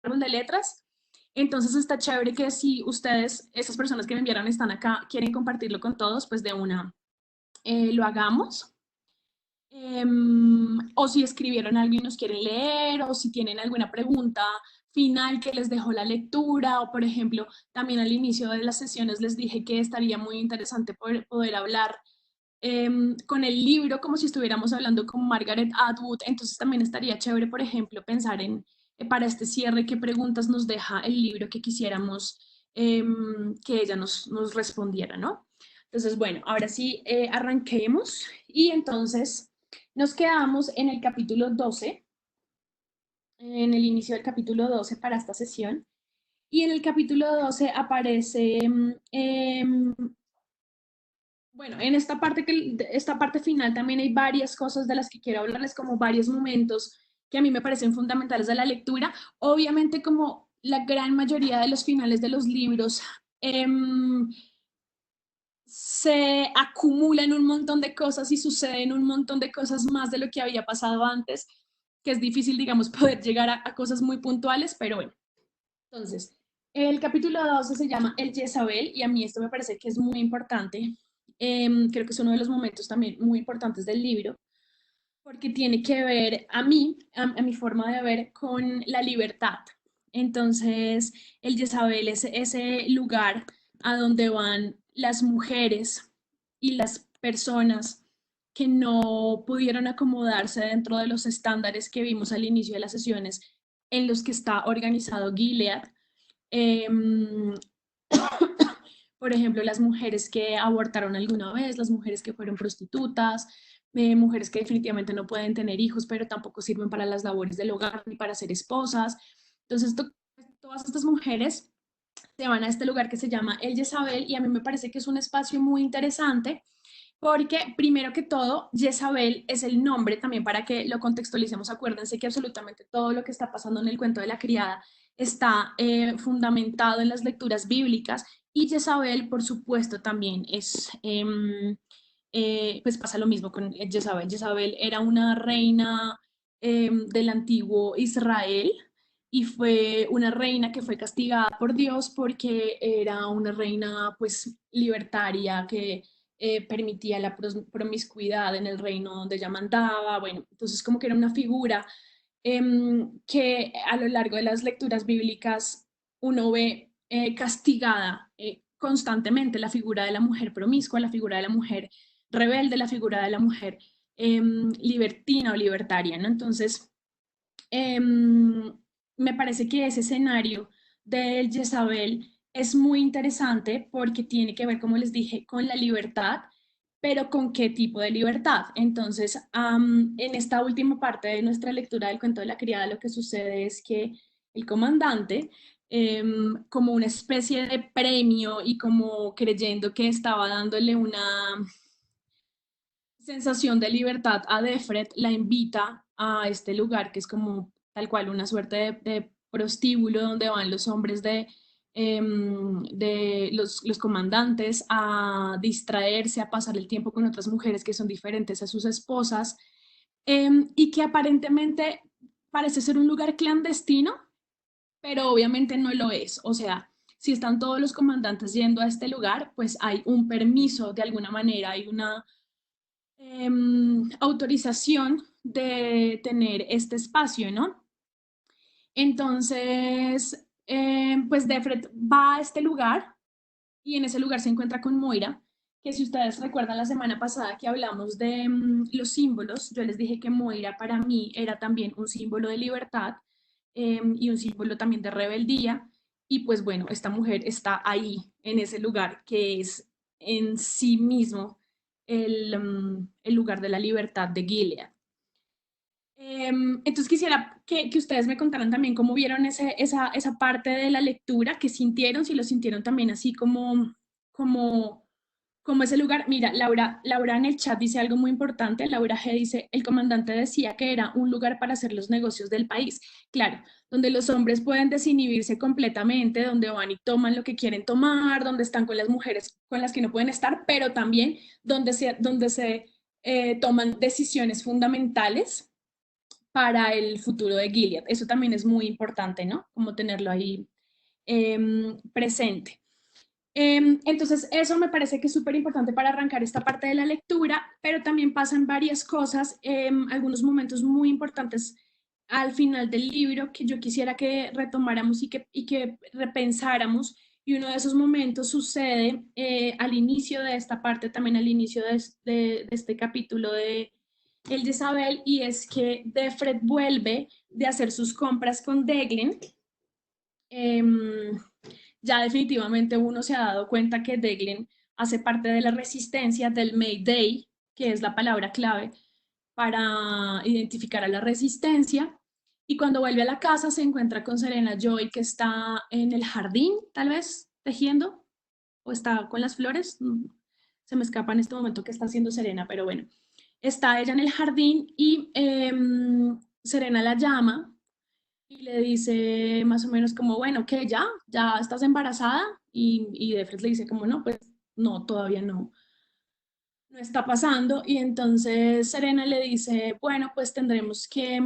árbol de letras. Entonces está chévere que si ustedes, esas personas que me enviaron están acá, quieren compartirlo con todos, pues de una lo hagamos. O si escribieron algo y nos quieren leer, o si tienen alguna pregunta final que les dejó la lectura, o por ejemplo, también al inicio de las sesiones les dije que estaría muy interesante poder hablar con el libro como si estuviéramos hablando con Margaret Atwood. Entonces también estaría chévere, por ejemplo, pensar en, para este cierre, qué preguntas nos deja el libro que quisiéramos que ella nos respondiera, ¿no? Entonces, bueno, ahora sí, arranquemos y entonces nos quedamos en el capítulo 12, en el inicio del capítulo 12 para esta sesión. Y en el capítulo 12 aparece bueno, en esta parte final también hay varias cosas de las que quiero hablarles, como varios momentos que a mí me parecen fundamentales de la lectura. Obviamente, como la gran mayoría de los finales de los libros, se acumulan un montón de cosas y suceden un montón de cosas más de lo que había pasado antes, que es difícil, digamos, poder llegar a cosas muy puntuales, pero bueno. Entonces, el capítulo 12 se llama El Jezabel y a mí esto me parece que es muy importante. Creo que es uno de los momentos también muy importantes del libro, porque tiene que ver a mi forma de ver, con la libertad. Entonces, el Jezabel es ese lugar a donde van las mujeres y las personas que no pudieron acomodarse dentro de los estándares que vimos al inicio de las sesiones en los que está organizado Gilead. Em, por ejemplo, las mujeres que abortaron alguna vez, las mujeres que fueron prostitutas, mujeres que definitivamente no pueden tener hijos, pero tampoco sirven para las labores del hogar ni para ser esposas. Entonces, todas estas mujeres se van a este lugar que se llama El Jezabel y a mí me parece que es un espacio muy interesante porque, primero que todo, Jezabel es el nombre, también para que lo contextualicemos. Acuérdense que absolutamente todo lo que está pasando en el cuento de la criada está fundamentado en las lecturas bíblicas y Jezabel, por supuesto, también es, pues pasa lo mismo con Jezabel. Jezabel era una reina del antiguo Israel y fue una reina que fue castigada por Dios porque era una reina pues libertaria que permitía la promiscuidad en el reino donde ella mandaba. Bueno, entonces como que era una figura que a lo largo de las lecturas bíblicas uno ve castigada constantemente, la figura de la mujer promiscua, la figura de la mujer rebelde, la figura de la mujer libertina o libertaria, ¿no? Entonces, me parece que ese escenario del Jezabel es muy interesante porque tiene que ver, como les dije, con la libertad, pero con qué tipo de libertad. Entonces, en esta última parte de nuestra lectura del cuento de la criada, lo que sucede es que el comandante, como una especie de premio y como creyendo que estaba dándole una sensación de libertad a Defred, la invita a este lugar que es como tal cual una suerte de prostíbulo donde van los hombres de los comandantes a distraerse, a pasar el tiempo con otras mujeres que son diferentes a sus esposas, y que aparentemente parece ser un lugar clandestino, pero obviamente no lo es. O sea, si están todos los comandantes yendo a este lugar, pues hay un permiso de alguna manera, hay una autorización de tener este espacio, ¿no? Entonces, pues Defred va a este lugar y en ese lugar se encuentra con Moira, que si ustedes recuerdan la semana pasada que hablamos de los símbolos, yo les dije que Moira para mí era también un símbolo de libertad y un símbolo también de rebeldía. Y pues bueno, esta mujer está ahí, en ese lugar que es en sí mismo el lugar de la libertad de Gilead. Entonces quisiera que ustedes me contaran también cómo vieron esa parte de la lectura, que sintieron, si lo sintieron también así como, como ese lugar. Mira, Laura en el chat dice algo muy importante. Laura G dice, el comandante decía que era un lugar para hacer los negocios del país. Claro, donde los hombres pueden desinhibirse completamente, donde van y toman lo que quieren tomar, donde están con las mujeres con las que no pueden estar, pero también donde se toman decisiones fundamentales para el futuro de Gilead. Eso también es muy importante, ¿no? Como tenerlo ahí presente. Entonces, eso me parece que es súper importante para arrancar esta parte de la lectura, pero también pasan varias cosas, algunos momentos muy importantes al final del libro que yo quisiera que retomáramos y que repensáramos. Y uno de esos momentos sucede al inicio de esta parte, también al inicio de este capítulo de El de Isabel, y es que Defred vuelve de hacer sus compras con Deglen. Ya definitivamente uno se ha dado cuenta que Deglen hace parte de la resistencia del Mayday, que es la palabra clave para identificar a la resistencia. Y cuando vuelve a la casa se encuentra con Serena Joy, que está en el jardín, tal vez, tejiendo, o está con las flores. Se me escapa en este momento qué está haciendo Serena, pero bueno, está ella en el jardín y Serena la llama y le dice más o menos como, bueno, ¿qué? ¿Ya estás embarazada? Y Defred le dice como, no, pues no, todavía no está pasando. Y entonces Serena le dice, bueno, pues tendremos que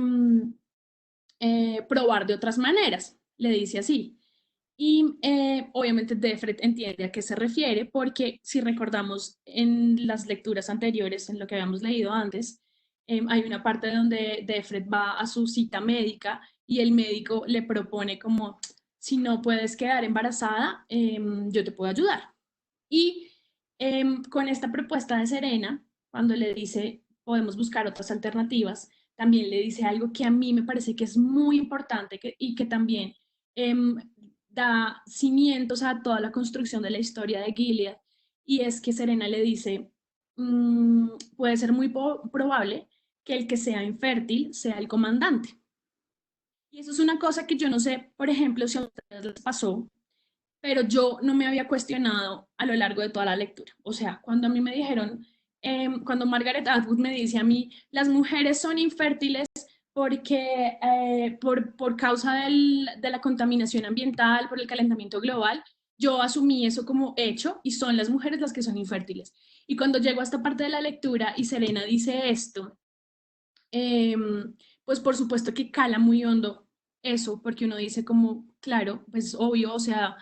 probar de otras maneras, le dice así. Y obviamente Defred entiende a qué se refiere, porque si recordamos en las lecturas anteriores, en lo que habíamos leído antes, hay una parte donde Defred va a su cita médica y el médico le propone como, si no puedes quedar embarazada, yo te puedo ayudar. Y con esta propuesta de Serena, cuando le dice, podemos buscar otras alternativas, también le dice algo que a mí me parece que es muy importante y que también da cimientos a toda la construcción de la historia de Gilead, y es que Serena le dice, puede ser muy probable que el que sea infértil sea el comandante. Y eso es una cosa que yo no sé, por ejemplo, si a ustedes les pasó, pero yo no me había cuestionado a lo largo de toda la lectura. O sea, cuando a mí me dijeron, cuando Margaret Atwood me dice a mí, las mujeres son infértiles porque por causa de la contaminación ambiental, por el calentamiento global, yo asumí eso como hecho y son las mujeres las que son infértiles. Y cuando llego a esta parte de la lectura y Serena dice esto, pues por supuesto que cala muy hondo eso, porque uno dice como, claro, pues obvio, o sea,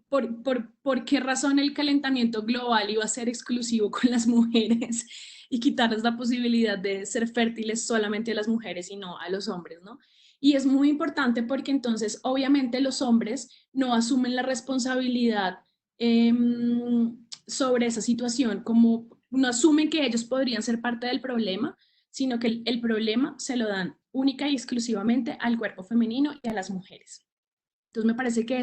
¿por qué razón el calentamiento global iba a ser exclusivo con las mujeres y quitarles la posibilidad de ser fértiles solamente a las mujeres y no a los hombres, ¿no? Y es muy importante porque entonces obviamente los hombres no asumen la responsabilidad sobre esa situación, como no asumen que ellos podrían ser parte del problema, sino que el problema se lo dan única y exclusivamente al cuerpo femenino y a las mujeres. Entonces me parece que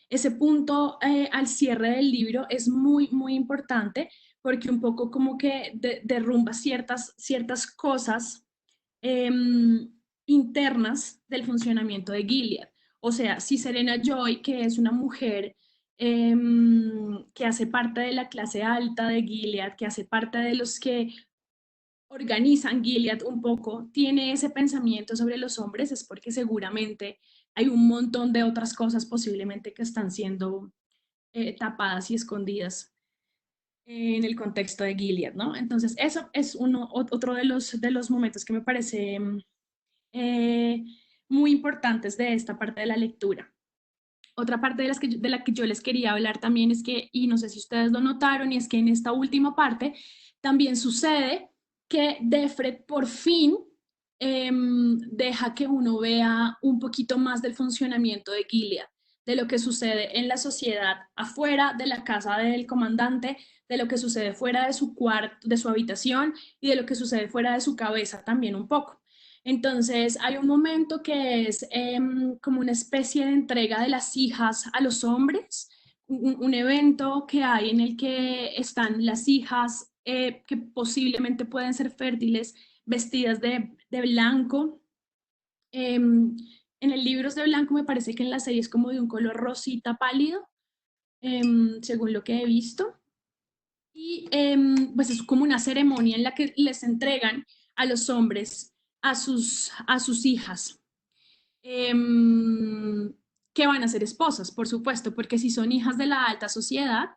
ese punto al cierre del libro es muy, muy importante porque un poco como que derrumba ciertas cosas eh, internas del funcionamiento de Gilead. O sea, si Serena Joy, que es una mujer que hace parte de la clase alta de Gilead, que hace parte de los que organizan Gilead un poco, tiene ese pensamiento sobre los hombres, es porque seguramente hay un montón de otras cosas posiblemente que están siendo tapadas y escondidas en el contexto de Gilead, ¿no? Entonces, eso es otro de los momentos que me parece eh, muy importantes de esta parte de la lectura. Otra parte de la que yo les quería hablar también es que, y no sé si ustedes lo notaron, y es que en esta última parte también sucede que Defred por fin deja que uno vea un poquito más del funcionamiento de Gilead, de lo que sucede en la sociedad afuera de la casa del comandante, de lo que sucede fuera de su cuarto, de su habitación y de lo que sucede fuera de su cabeza también un poco. Entonces, hay un momento que es como una especie de entrega de las hijas a los hombres, un evento que hay en el que están las hijas que posiblemente pueden ser fértiles, vestidas de blanco. En el libro es de blanco, me parece que en la serie es como de un color rosita pálido, según lo que he visto. Y pues es como una ceremonia en la que les entregan a los hombres a sus hijas, que van a ser esposas, por supuesto, porque si son hijas de la alta sociedad,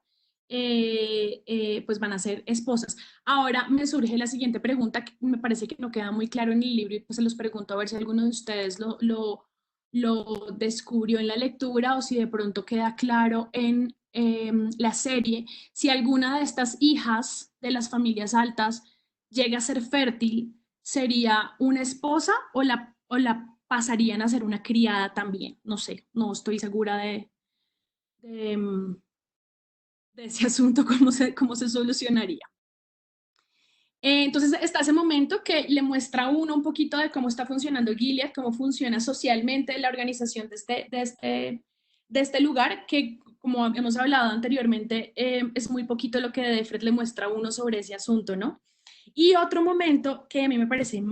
pues van a ser esposas. Ahora me surge la siguiente pregunta, que me parece que no queda muy claro en el libro, y pues se los pregunto a ver si alguno de ustedes lo descubrió en la lectura o si de pronto queda claro en la serie, si alguna de estas hijas de las familias altas llega a ser fértil, ¿sería una esposa o la pasarían a ser una criada también? No sé, no estoy segura de, de ese asunto, cómo se solucionaría. Entonces está ese momento que le muestra a uno un poquito de cómo está funcionando Gilead, cómo funciona socialmente la organización de este lugar, que como hemos hablado anteriormente, es muy poquito lo que Defred le muestra a uno sobre ese asunto, ¿no? Y otro momento que a mí me parece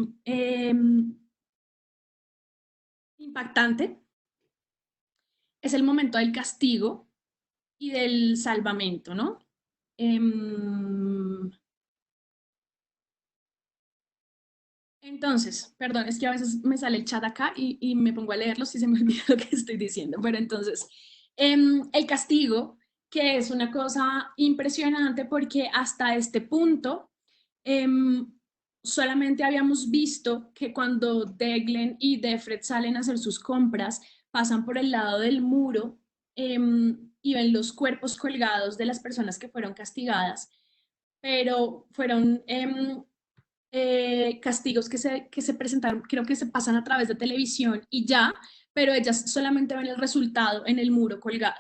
impactante es el momento del castigo y del salvamento, ¿no? Em, Entonces, perdón, es que a veces me sale el chat acá y me pongo a leerlo si se me olvida lo que estoy diciendo. Pero entonces, el castigo, que es una cosa impresionante porque hasta este punto em, solamente habíamos visto que cuando Deglen y Defred salen a hacer sus compras, pasan por el lado del muro y ven los cuerpos colgados de las personas que fueron castigadas, pero fueron castigos que se presentaron, creo que se pasan a través de televisión y ya, pero ellas solamente ven el resultado en el muro colgado.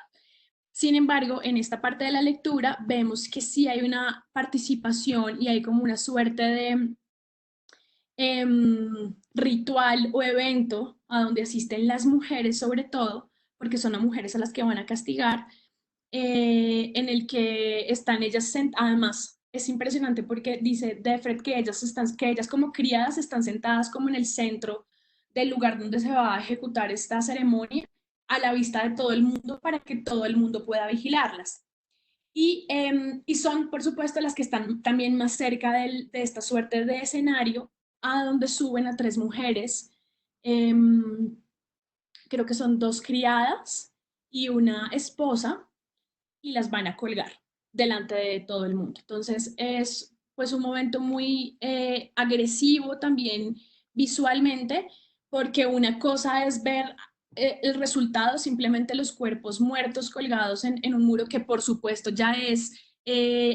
Sin embargo, en esta parte de la lectura vemos que sí hay una participación y hay como una suerte de ritual o evento a donde asisten las mujeres sobre todo, porque son las mujeres a las que van a castigar, en el que están ellas además es impresionante porque dice Defred que que ellas como criadas están sentadas como en el centro del lugar donde se va a ejecutar esta ceremonia a la vista de todo el mundo para que todo el mundo pueda vigilarlas. Y son, por supuesto, las que están también más cerca de esta suerte de escenario, a donde suben a tres mujeres. Eh, Creo que son dos criadas y una esposa, y las van a colgar delante de todo el mundo. Entonces es pues un momento muy agresivo también visualmente, porque una cosa es ver el resultado, simplemente los cuerpos muertos colgados en un muro que por supuesto ya es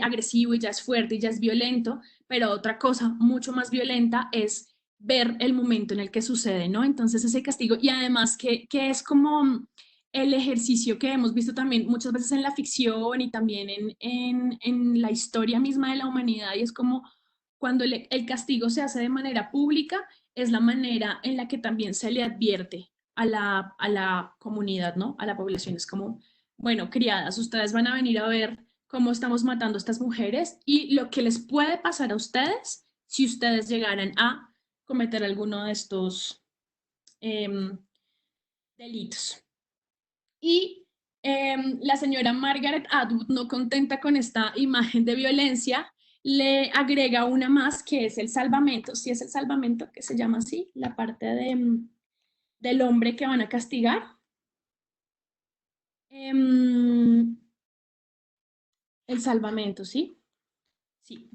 agresivo y ya es fuerte y ya es violento, pero otra cosa mucho más violenta es ver el momento en el que sucede, ¿no? Entonces ese castigo y además que es como el ejercicio que hemos visto también muchas veces en la ficción y también en la historia misma de la humanidad, y es como cuando el castigo se hace de manera pública, es la manera en la que también se le advierte a la comunidad, ¿no? A la población. Es como, bueno, criadas, ustedes van a venir a ver cómo estamos matando a estas mujeres y lo que les puede pasar a ustedes si ustedes llegaran a cometer alguno de estos delitos. Y la señora Margaret Atwood, no contenta con esta imagen de violencia, le agrega una más que es el salvamento, si es el salvamento que se llama así, la parte del hombre que van a castigar. El salvamento, ¿sí? Sí.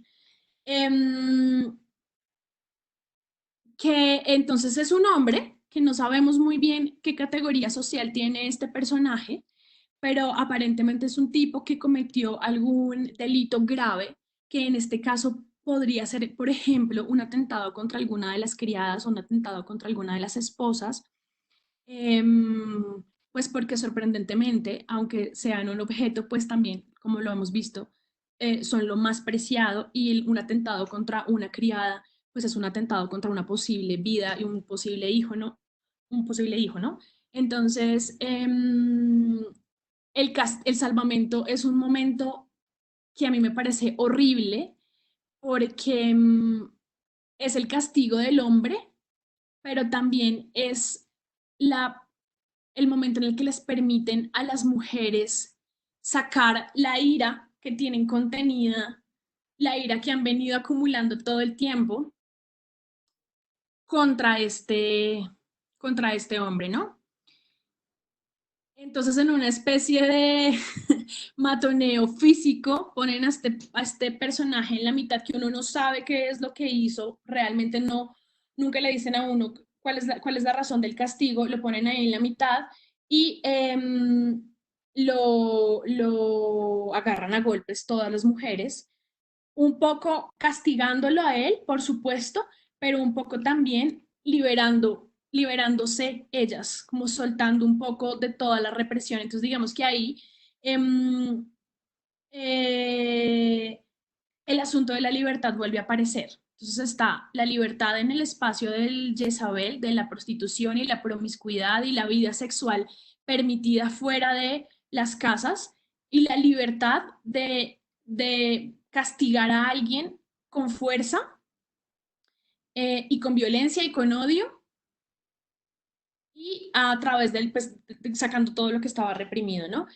Que entonces es un hombre que no sabemos muy bien qué categoría social tiene este personaje, pero aparentemente es un tipo que cometió algún delito grave, que en este caso podría ser, por ejemplo, un atentado contra alguna de las criadas o un atentado contra alguna de las esposas, pues porque sorprendentemente, aunque sean un objeto, pues también, como lo hemos visto, son lo más preciado y un atentado contra una criada, pues es un atentado contra una posible vida y un posible hijo, ¿no? Un posible hijo, ¿no? Entonces, el salvamento es un momento que a mí me parece horrible porque es el castigo del hombre, pero también es la, el momento en el que les permiten a las mujeres sacar la ira que tienen contenida, la ira que han venido acumulando todo el tiempo contra contra este hombre, ¿no? Entonces, en una especie de matoneo físico, ponen a este personaje en la mitad que uno no sabe qué es lo que hizo, realmente no, nunca le dicen a uno cuál es la razón del castigo, lo ponen ahí en la mitad y lo agarran a golpes todas las mujeres, un poco castigándolo a él, por supuesto, pero un poco también liberándose ellas, como soltando un poco de toda la represión. Entonces, digamos que ahí eh, eh, el asunto de la libertad vuelve a aparecer. Entonces está la libertad en el espacio del Jezabel, de la prostitución y la promiscuidad y la vida sexual permitida fuera de las casas, y la libertad de castigar a alguien con fuerza y con violencia y con odio, y a través del, pues, sacando todo lo que estaba reprimido, ¿no?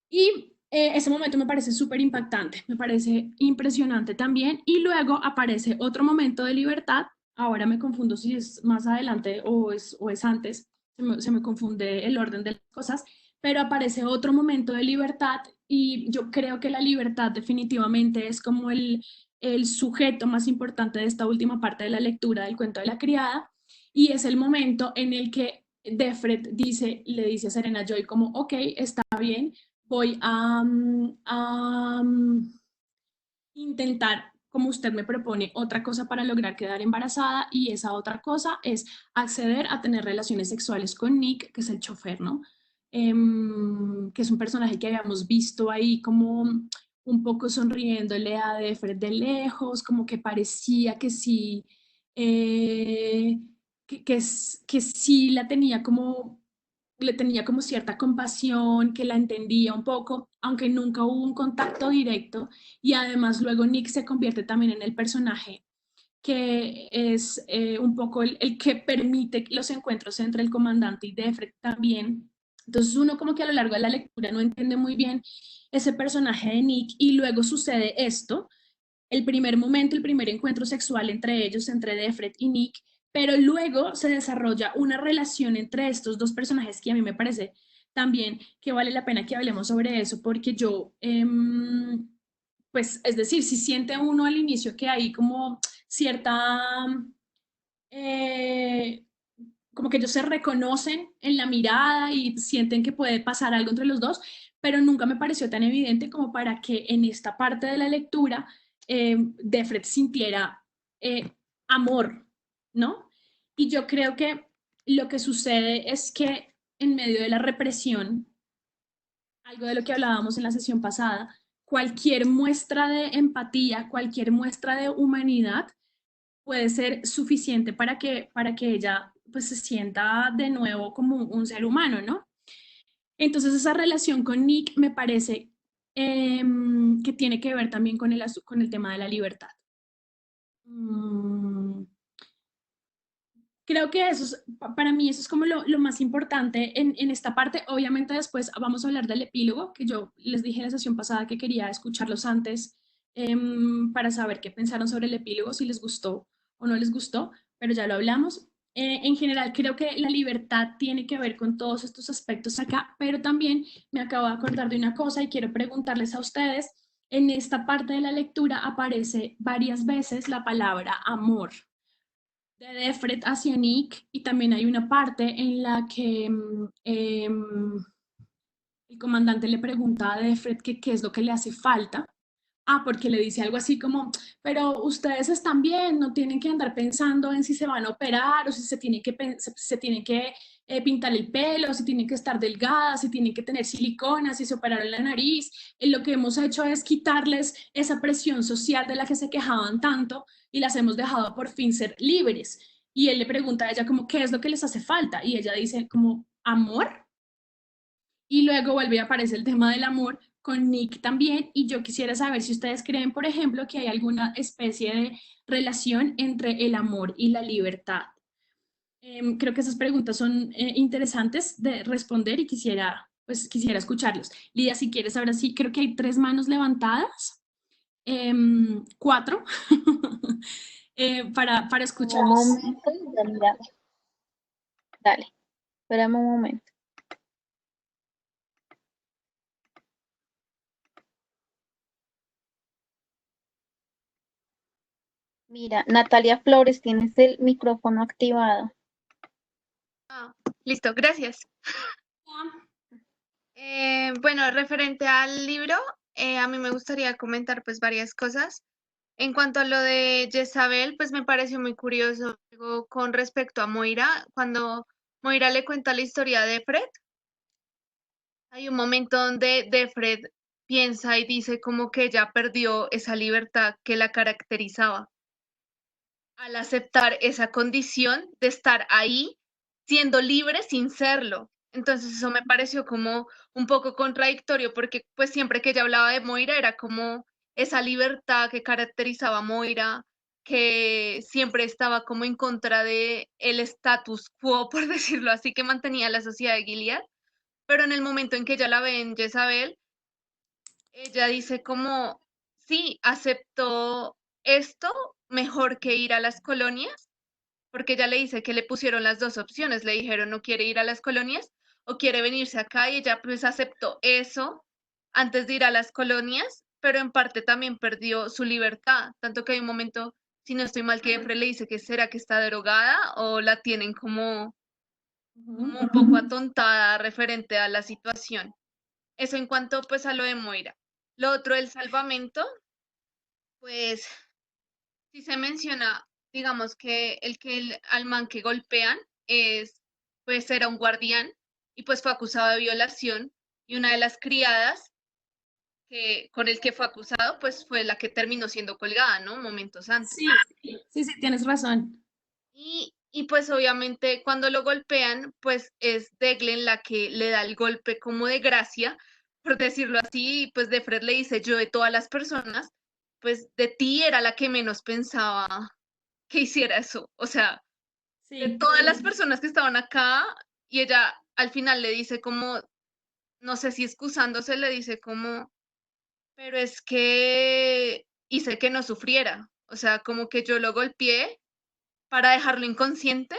Y ese momento me parece súper impactante, me parece impresionante también. Y luego aparece otro momento de libertad. Ahora me confundo si es más adelante o es antes, se me confunde el orden de las cosas, pero aparece otro momento de libertad y yo creo que la libertad definitivamente es como el sujeto más importante de esta última parte de la lectura del cuento de la criada, y es el momento en el que Defred le dice a Serena Joy como, ok, está bien, voy a intentar, como usted me propone, otra cosa para lograr quedar embarazada, y esa otra cosa es acceder a tener relaciones sexuales con Nick, que es el chofer, ¿no? Que es un personaje que habíamos visto ahí como un poco sonriéndole a Defred de lejos, como que parecía que sí, eh, que sí la tenía como le tenía como cierta compasión, que la entendía un poco, aunque nunca hubo un contacto directo. Y además luego Nick se convierte también en el personaje que es un poco el que permite los encuentros entre el comandante y Defred también. Entonces uno como que a lo largo de la lectura no entiende muy bien ese personaje de Nick, y luego sucede esto, el primer momento, el primer encuentro sexual entre ellos, entre Defred y Nick, pero luego se desarrolla una relación entre estos dos personajes que a mí me parece también que vale la pena que hablemos sobre eso, porque yo, pues, es decir, si siente uno al inicio que hay como cierta, eh, como que ellos se reconocen en la mirada y sienten que puede pasar algo entre los dos, pero nunca me pareció tan evidente como para que en esta parte de la lectura Defred sintiera eh, amor, ¿no? Y yo creo que lo que sucede es que en medio de la represión, algo de lo que hablábamos en la sesión pasada, cualquier muestra de empatía, cualquier muestra de humanidad puede ser suficiente para que ella pues se sienta de nuevo como un ser humano, ¿no? Entonces esa relación con Nick me parece que tiene que ver también con el tema de la libertad. Mm, Creo que eso es, para mí eso es como lo más importante en esta parte. Obviamente después vamos a hablar del epílogo, que yo les dije en la sesión pasada que quería escucharlos antes para saber qué pensaron sobre el epílogo, si les gustó o no les gustó, pero ya lo hablamos. En general creo que la libertad tiene que ver con todos estos aspectos acá, pero también me acabo de acordar de una cosa y quiero preguntarles a ustedes. En esta parte de la lectura aparece varias veces la palabra amor de Defred hacia Nick, y también hay una parte en la que el comandante le pregunta a Defred que qué es lo que le hace falta. Ah, porque le dice algo así como, pero ustedes están bien, no tienen que andar pensando en si se van a operar o si se tienen que pintar el pelo, si tienen que estar delgadas, si tienen que tener silicona, si se operaron la nariz. Lo que hemos hecho es quitarles esa presión social de la que se quejaban tanto y las hemos dejado por fin ser libres. Y él le pregunta a ella como, ¿qué es lo que les hace falta? Y ella dice como, amor. Y luego vuelve a aparecer el tema del amor con Nick también. Y yo quisiera saber si ustedes creen, por ejemplo, que hay alguna especie de relación entre el amor y la libertad. Creo que esas preguntas son interesantes de responder y pues, quisiera escucharlos. Lidia, si quieres, ahora sí, creo que hay tres manos levantadas, cuatro, para Un escucharlos. momento, ya miramos. Dale, espérame un momento. Mira, Natalia Flores, tienes el micrófono activado. Ah, listo, gracias. Ah, Bueno, referente al libro, a mí me gustaría comentar pues varias cosas. En cuanto a lo de Jezabel, pues me pareció muy curioso algo con respecto a Moira. Cuando Moira le cuenta la historia de Fred, hay un momento donde Defred piensa y dice como que ella perdió esa libertad que la caracterizaba al aceptar esa condición de estar ahí siendo libre sin serlo. Entonces eso me pareció como un poco contradictorio porque pues siempre que ella hablaba de Moira era como esa libertad que caracterizaba a Moira, que siempre estaba como en contra de el status quo, por decirlo así, que mantenía la sociedad de Gilead, pero en el momento en que ella la ve en Jezabel, ella dice como, sí, aceptó esto mejor que ir a las colonias porque ella le dice que le pusieron las dos opciones, le dijeron no quiere ir a las colonias o quiere venirse acá y ella pues aceptó eso antes de ir a las colonias, pero en parte también perdió su libertad, tanto que hay un momento, si no estoy mal, que Efre le dice que será que está drogada o la tienen como ujú. un poco atontada referente a la situación. Eso en cuanto pues a lo de Moira. Lo otro del salvamento, pues si se menciona, digamos que al man que golpean es, pues era un guardián y pues fue acusado de violación y una de las criadas con el que fue acusado pues fue la que terminó siendo colgada, ¿no? Momentos antes. Sí, sí, sí, tienes razón. Y pues obviamente cuando lo golpean pues es Deglen la que le da el golpe como de gracia, por decirlo así, y pues de Fred le dice yo de todas las personas, pues de ti era la que menos pensaba que hiciera eso. O sea, de Sí. todas las personas que estaban acá, y ella al final le dice como, no sé si excusándose, le dice como, pero es que hice que no sufriera. O sea, como que yo lo golpeé para dejarlo inconsciente,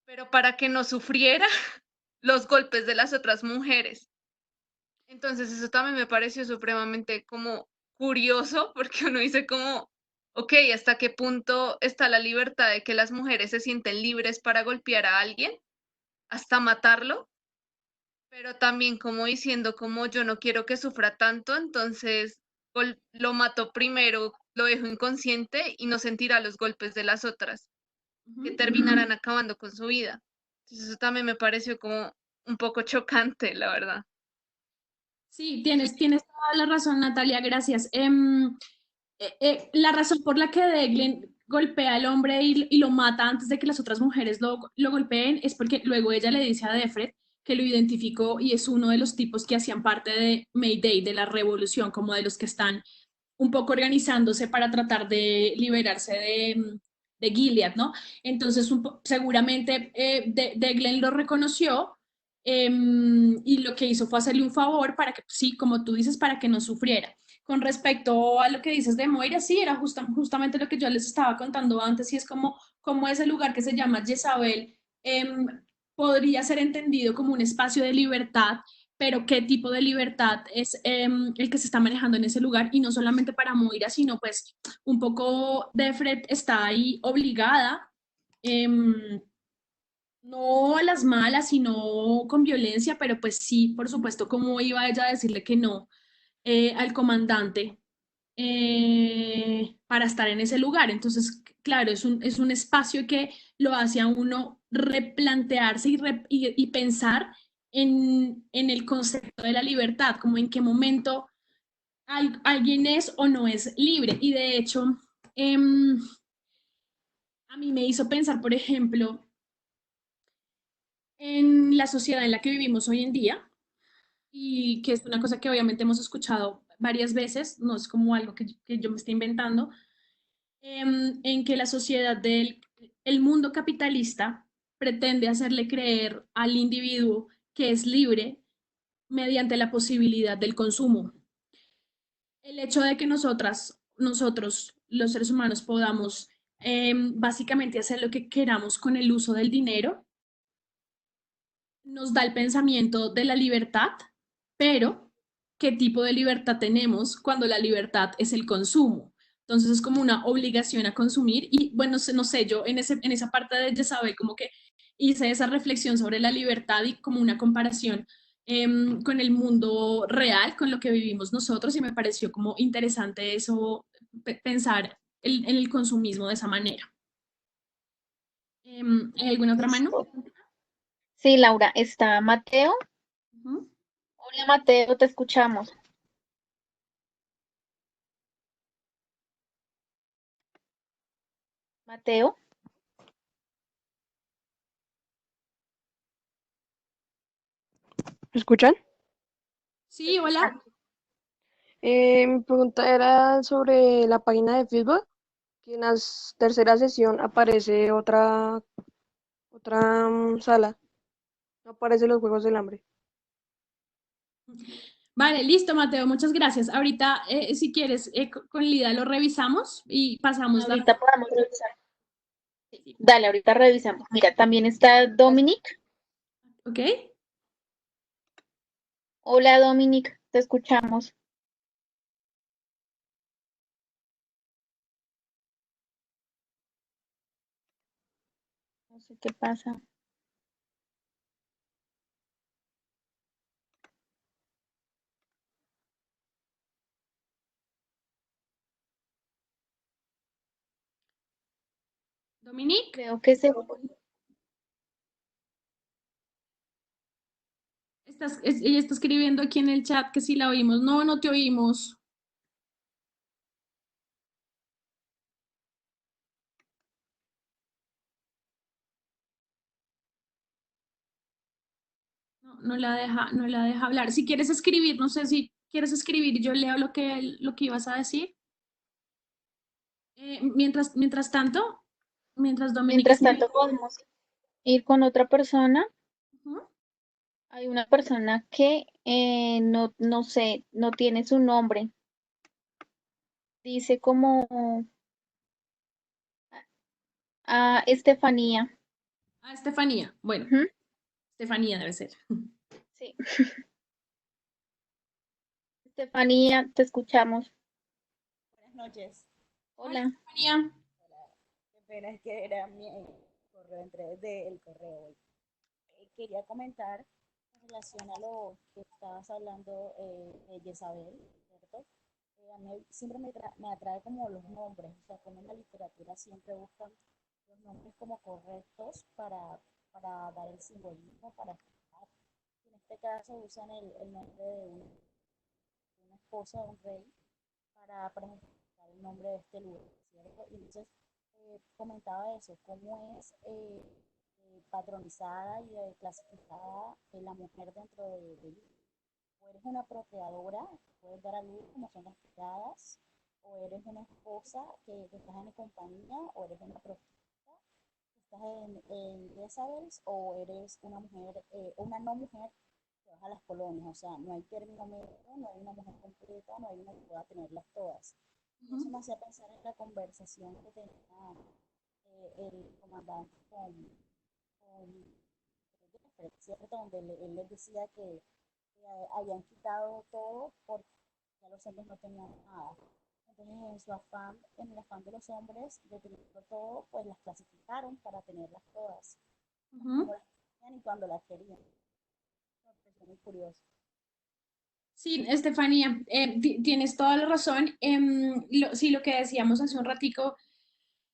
pero para que no sufriera los golpes de las otras mujeres. Entonces eso también me pareció supremamente como curioso, porque uno dice como, ok, ¿hasta qué punto está la libertad de que las mujeres se sienten libres para golpear a alguien, hasta matarlo? Pero también como diciendo como yo no quiero que sufra tanto, entonces lo mato primero, lo dejo inconsciente y no sentirá los golpes de las otras, que Ujú. terminarán acabando con su vida. Entonces eso también me pareció como un poco chocante, la verdad. Sí, tienes toda la razón, Natalia, gracias. La razón por la que Deglen golpea al hombre y lo mata antes de que las otras mujeres lo golpeen es porque luego ella le dice a Defred que lo identificó y es uno de los tipos que hacían parte de Mayday, de la revolución, como de los que están un poco organizándose para tratar de liberarse de Gilead, ¿no? Entonces, seguramente Deglen lo reconoció y lo que hizo fue hacerle un favor para que, sí, como tú dices, para que no sufriera. Con respecto a lo que dices de Moira, sí, era justamente lo que yo les estaba contando antes, y es como ese lugar que se llama Jezabel podría ser entendido como un espacio de libertad, pero qué tipo de libertad es el que se está manejando en ese lugar, y no solamente para Moira, sino pues un poco Defred está ahí obligada, no a las malas, sino con violencia, pero pues sí, por supuesto, cómo iba ella a decirle que no al comandante para estar en ese lugar. Entonces, claro, es un espacio que lo hace a uno replantearse y pensar en el concepto de la libertad, como en qué momento alguien es o no es libre. Y de hecho, eh, a mí me hizo pensar, por ejemplo, en la sociedad en la que vivimos hoy en día, y que es una cosa que obviamente hemos escuchado varias veces, no es como algo que yo me esté inventando, en que la sociedad del el mundo capitalista pretende hacerle creer al individuo que es libre mediante la posibilidad del consumo. El hecho de que nosotros, los seres humanos, podamos básicamente hacer lo que queramos con el uso del dinero, nos da el pensamiento de la libertad, pero ¿qué tipo de libertad tenemos cuando la libertad es el consumo? Entonces es como una obligación a consumir y bueno, no sé, yo en esa parte de Jezabel como que hice esa reflexión sobre la libertad y como una comparación con el mundo real, con lo que vivimos nosotros y me pareció como interesante eso, pensar en el consumismo de esa manera. ¿Hay alguna otra mano? Listo. Sí, Laura, está Mateo. Ujú. Hola, Mateo, te escuchamos. Mateo, ¿Me escuchan? te Sí, hola. escuchamos. Mi pregunta era sobre la página de Facebook, que en la tercera sesión aparece otra sala, no aparecen los Juegos del Hambre. Vale, listo, Mateo, muchas gracias. Ahorita, si quieres, con Lida lo revisamos y pasamos la... Ahorita podemos revisar. Sí. Dale, ahorita revisamos. Mira, también está Dominic. ¿Ok? Hola, Dominic, te escuchamos. No sé qué pasa. Dominique, Creo que se fue. ella está escribiendo aquí en el chat que si la oímos. No, no te oímos. No, no la deja hablar. Si quieres escribir, no sé si quieres escribir, yo leo lo que ibas a decir. Mientras tanto, mientras Dominique Mientras escribe. tanto, podemos ir con otra persona. Ujú. Hay una persona que no sé, no tiene su nombre. Dice como Estefanía. Ah, Estefanía. Bueno, Ujú, Estefanía debe ser. sí. Estefanía, te escuchamos. Buenas noches. Hola, Hola. Estefanía. Hola. Qué pena, es que era mi correo, entré desde el correo hoy. Quería comentar en relación a lo que estabas hablando de Jezabel, ¿cierto? A mí siempre me atrae como los nombres, o sea, como en la literatura siempre buscan los nombres como correctos para dar el simbolismo, para explicar. En este caso usan el nombre de una esposa de un rey para ejemplificar el nombre de este lugar, ¿cierto? Y entonces comentaba eso, cómo es patronizada y clasificada la mujer dentro de o eres una procreadora, que puedes dar a luz como son las criadas, o eres una esposa que estás en compañía, o eres una prostituta, que estás en Jezabels, o eres una mujer, una no mujer que vas a las colonias, o sea, no hay término medio, no hay una mujer completa, no hay una que pueda tenerlas todas. Y eso Ujú. me hacía pensar en la conversación que tenía el comandante con ¿cierto? Donde él les decía que habían quitado todo porque ya los hombres no tenían nada. Entonces, en su afán, en el afán de los hombres de tenerlo todo, pues las clasificaron para tenerlas todas, como Ujú. las querían y cuando las querían. Me pareció muy curioso. Sí, Estefanía, tienes toda la razón. Sí, lo que decíamos hace un ratico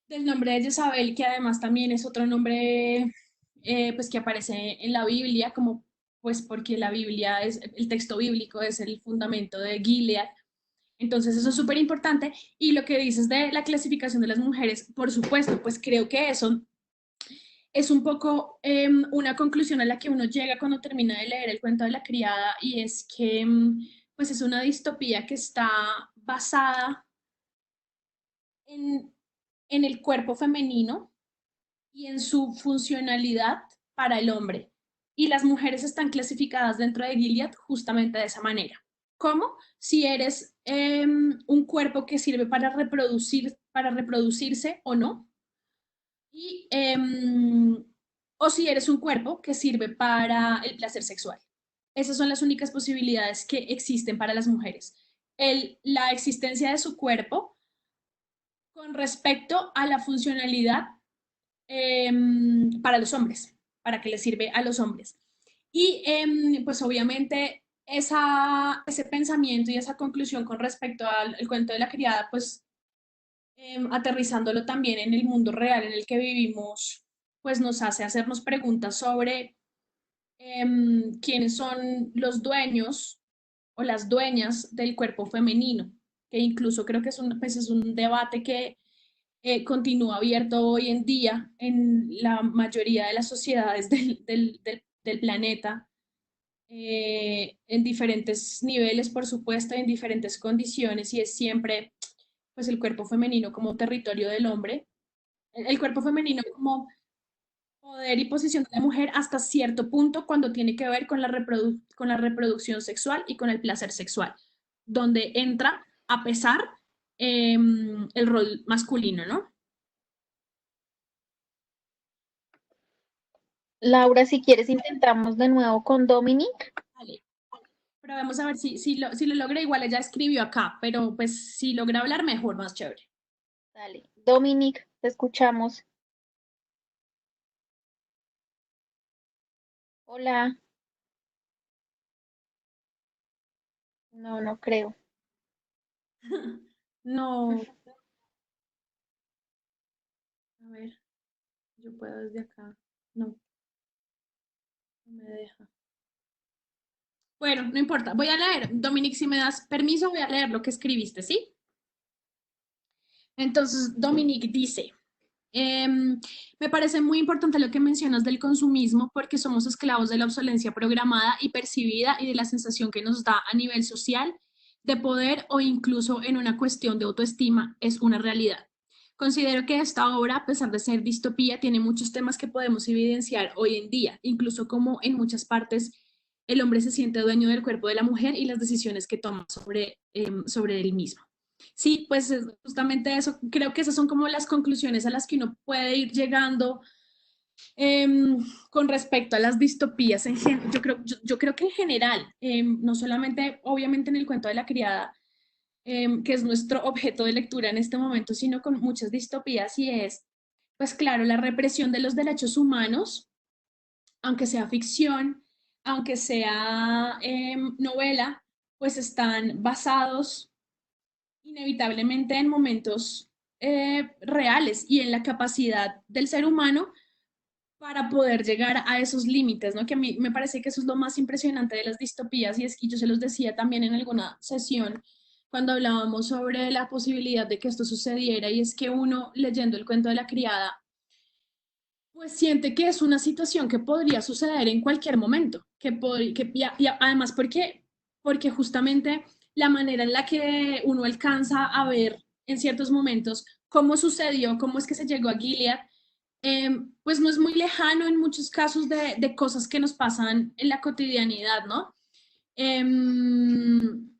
del nombre de Jezabel, que además también es otro nombre pues que aparece en la Biblia, como pues porque la Biblia es, el texto bíblico es el fundamento de Gilead. Entonces eso es súper importante. Y lo que dices de la clasificación de las mujeres, por supuesto, pues creo que eso es un poco una conclusión a la que uno llega cuando termina de leer el cuento de la criada y es que pues es una distopía que está basada en, en el cuerpo femenino y en su funcionalidad para el hombre. Y las mujeres están clasificadas dentro de Gilead justamente de esa manera. ¿Cómo? Si eres un cuerpo que sirve para reproducirse o no, y, o si eres un cuerpo que sirve para el placer sexual. Esas son las únicas posibilidades que existen para las mujeres. La existencia de su cuerpo con respecto a la funcionalidad para los hombres, para que les sirve a los hombres. Y pues obviamente ese pensamiento y esa conclusión con respecto al cuento de la criada, pues aterrizándolo también en el mundo real en el que vivimos, pues nos hace hacernos preguntas sobre quiénes son los dueños o las dueñas del cuerpo femenino, que incluso creo que pues es un debate que continúa abierto hoy en día en la mayoría de las sociedades del planeta, en diferentes niveles, por supuesto, en diferentes condiciones, y es siempre pues el cuerpo femenino como territorio del hombre, el cuerpo femenino como poder y posición de la mujer hasta cierto punto cuando tiene que ver con con la reproducción sexual y con el placer sexual, donde entra a pesar el rol masculino, ¿no? Laura, si quieres, intentamos de nuevo con Dominic. Vale. Pero vamos a ver si lo logra. Igual ella escribió acá, pero pues si logra hablar mejor, más chévere. Dale, Dominic, te escuchamos. Hola. No, no creo. No, a ver, yo puedo desde acá. No, no me deja. Bueno, no importa. Voy a leer. Dominic, si me das permiso, voy a leer lo que escribiste, ¿sí? Entonces, Dominic dice, me parece muy importante lo que mencionas del consumismo porque somos esclavos de la obsolencia programada y percibida y de la sensación que nos da a nivel social de poder o incluso en una cuestión de autoestima es una realidad. Considero que esta obra, a pesar de ser distopía, tiene muchos temas que podemos evidenciar hoy en día, incluso como en muchas partes el hombre se siente dueño del cuerpo de la mujer y las decisiones que toma sobre él mismo. Sí, pues justamente eso, creo que esas son como las conclusiones a las que uno puede ir llegando con respecto a las distopías. Yo creo que en general, no solamente obviamente en el cuento de la criada, que es nuestro objeto de lectura en este momento, sino con muchas distopías y es, pues claro, la represión de los derechos humanos, aunque sea ficción, aunque sea novela, pues están basados inevitablemente en momentos reales y en la capacidad del ser humano para poder llegar a esos límites, ¿no? Que a mí me parece que eso es lo más impresionante de las distopías y es que yo se los decía también en alguna sesión cuando hablábamos sobre la posibilidad de que esto sucediera y es que uno leyendo el cuento de la criada pues siente que es una situación que podría suceder en cualquier momento, y además porque justamente la manera en la que uno alcanza a ver en ciertos momentos cómo sucedió, cómo es que se llegó a Gilead, pues no es muy lejano en muchos casos de cosas que nos pasan en la cotidianidad, ¿no? Em,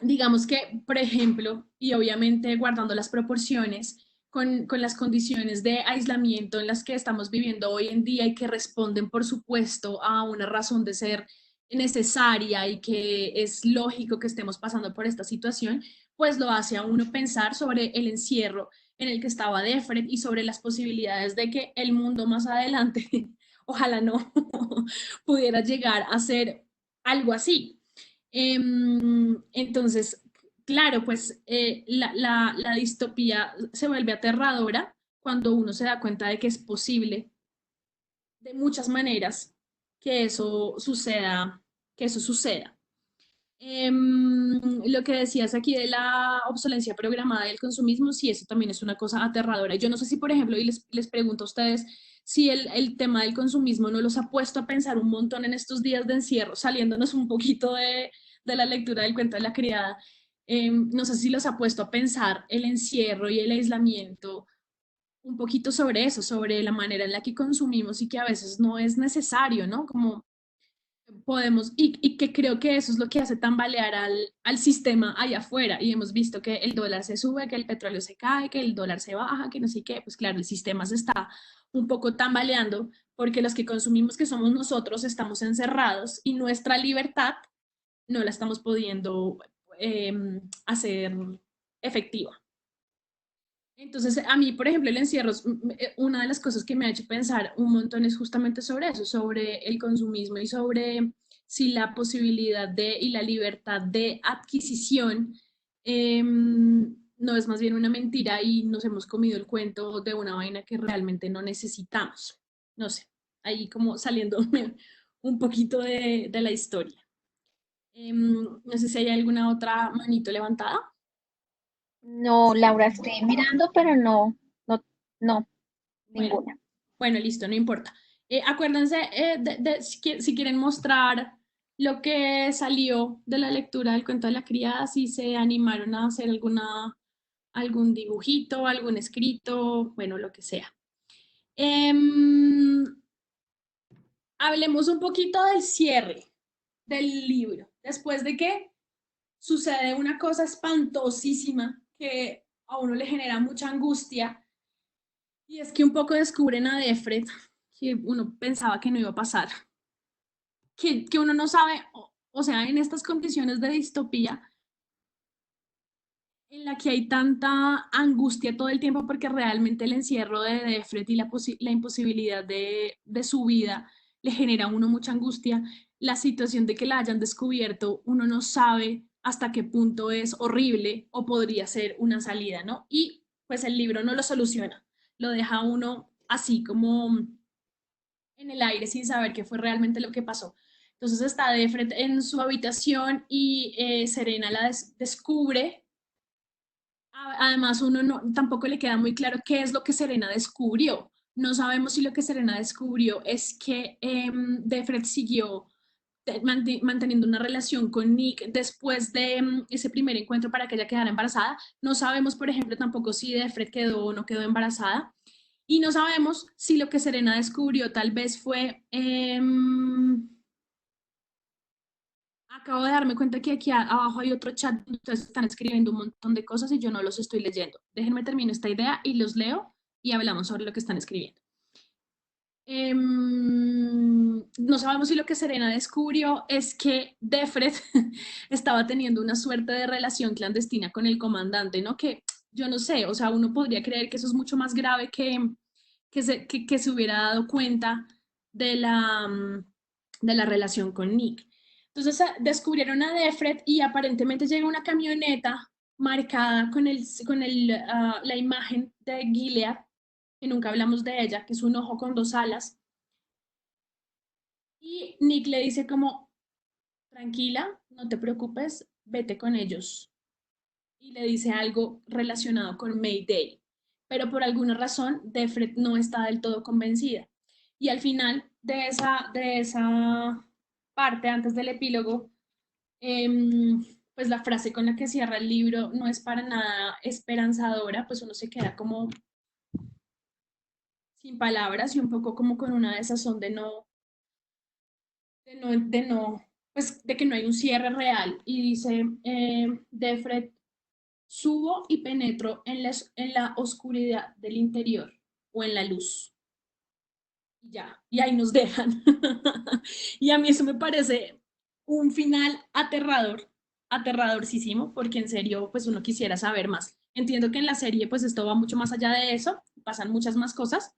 digamos que, por ejemplo, y obviamente guardando las proporciones, con las condiciones de aislamiento en las que estamos viviendo hoy en día y que responden, por supuesto, a una razón de ser necesaria y que es lógico que estemos pasando por esta situación, pues lo hace a uno pensar sobre el encierro en el que estaba Defred y sobre las posibilidades de que el mundo más adelante, ojalá no, pudiera llegar a ser algo así. Entonces, claro, pues la distopía se vuelve aterradora cuando uno se da cuenta de que es posible de muchas maneras que eso suceda, que eso suceda. Lo que decías aquí de la obsolencia programada y el consumismo, sí, eso también es una cosa aterradora. Yo no sé si, por ejemplo, y les pregunto a ustedes si el tema del consumismo no los ha puesto a pensar un montón en estos días de encierro, saliéndonos un poquito de la lectura del cuento de la criada. No sé si los ha puesto a pensar el encierro y el aislamiento un poquito sobre eso, sobre la manera en la que consumimos y que a veces no es necesario, ¿no? Como podemos, y que creo que eso es lo que hace tambalear al sistema allá afuera. Y hemos visto que el dólar se sube, que el petróleo se cae, que el dólar se baja, que no sé qué. Pues claro, el sistema se está un poco tambaleando porque los que consumimos, que somos nosotros, estamos encerrados y nuestra libertad no la estamos pudiendo hacer efectiva. Entonces, a mí, por ejemplo, el encierro, una de las cosas que me ha hecho pensar un montón es justamente sobre eso, sobre el consumismo y sobre si la posibilidad de y la libertad de adquisición no es más bien una mentira y nos hemos comido el cuento de una vaina que realmente no necesitamos. No sé, ahí como saliéndome un poquito de la historia. No sé si hay alguna otra manito levantada. No, Laura, estoy mirando, pero no, no, no, Bueno, ninguna. bueno, listo, no importa. Acuérdense si quieren mostrar lo que salió de la lectura del cuento de la criada, si se animaron a hacer algún dibujito, algún escrito, bueno, lo que sea. Em, Hablemos un poquito del cierre del libro. Después de que sucede una cosa espantosísima que a uno le genera mucha angustia, y es que un poco descubren a Defred, que uno pensaba que no iba a pasar, que uno no sabe, o sea, en estas condiciones de distopía, en la que hay tanta angustia todo el tiempo porque realmente el encierro de Defred y la imposibilidad de su vida le genera a uno mucha angustia, la situación de que la hayan descubierto, uno no sabe hasta qué punto es horrible o podría ser una salida, ¿no? Y pues el libro no lo soluciona, lo deja a uno así como en el aire sin saber qué fue realmente lo que pasó. Entonces está Defred en su habitación y Serena descubre. Además, uno no, tampoco le queda muy claro qué es lo que Serena descubrió. No sabemos si lo que Serena descubrió es que Defred siguió manteniendo una relación con Nick después de ese primer encuentro para que ella quedara embarazada. No sabemos, por ejemplo, tampoco si Defred quedó o no quedó embarazada. Y no sabemos si lo que Serena descubrió tal vez fue acabo de darme cuenta que aquí abajo hay otro chat donde ustedes están escribiendo un montón de cosas y yo no los estoy leyendo. Déjenme termino esta idea y los leo y hablamos sobre lo que están escribiendo. No sabemos si lo que Serena descubrió es que Defred estaba teniendo una suerte de relación clandestina con el comandante, ¿no? Que yo no sé, o sea, uno podría creer que eso es mucho más grave que se hubiera dado cuenta de de la relación con Nick. Entonces descubrieron a Defred y aparentemente llega una camioneta marcada con la imagen de Gilead, que nunca hablamos de ella, que es un ojo con dos alas. Y Nick le dice como, tranquila, no te preocupes, vete con ellos. Y le dice algo relacionado con Mayday. Pero por alguna razón, Defred no está del todo convencida. Y al final de esa parte, antes del epílogo, pues la frase con la que cierra el libro no es para nada esperanzadora, pues uno se queda como sin palabras y un poco como con una desazón de no, pues de que no hay un cierre real. Y dice, Defred, subo y penetro en la oscuridad del interior o en la luz. Y ya, y ahí nos dejan. Y a mí eso me parece un final aterrador, aterradorcísimo, porque en serio, pues uno quisiera saber más. Entiendo que en la serie, pues esto va mucho más allá de eso, pasan muchas más cosas.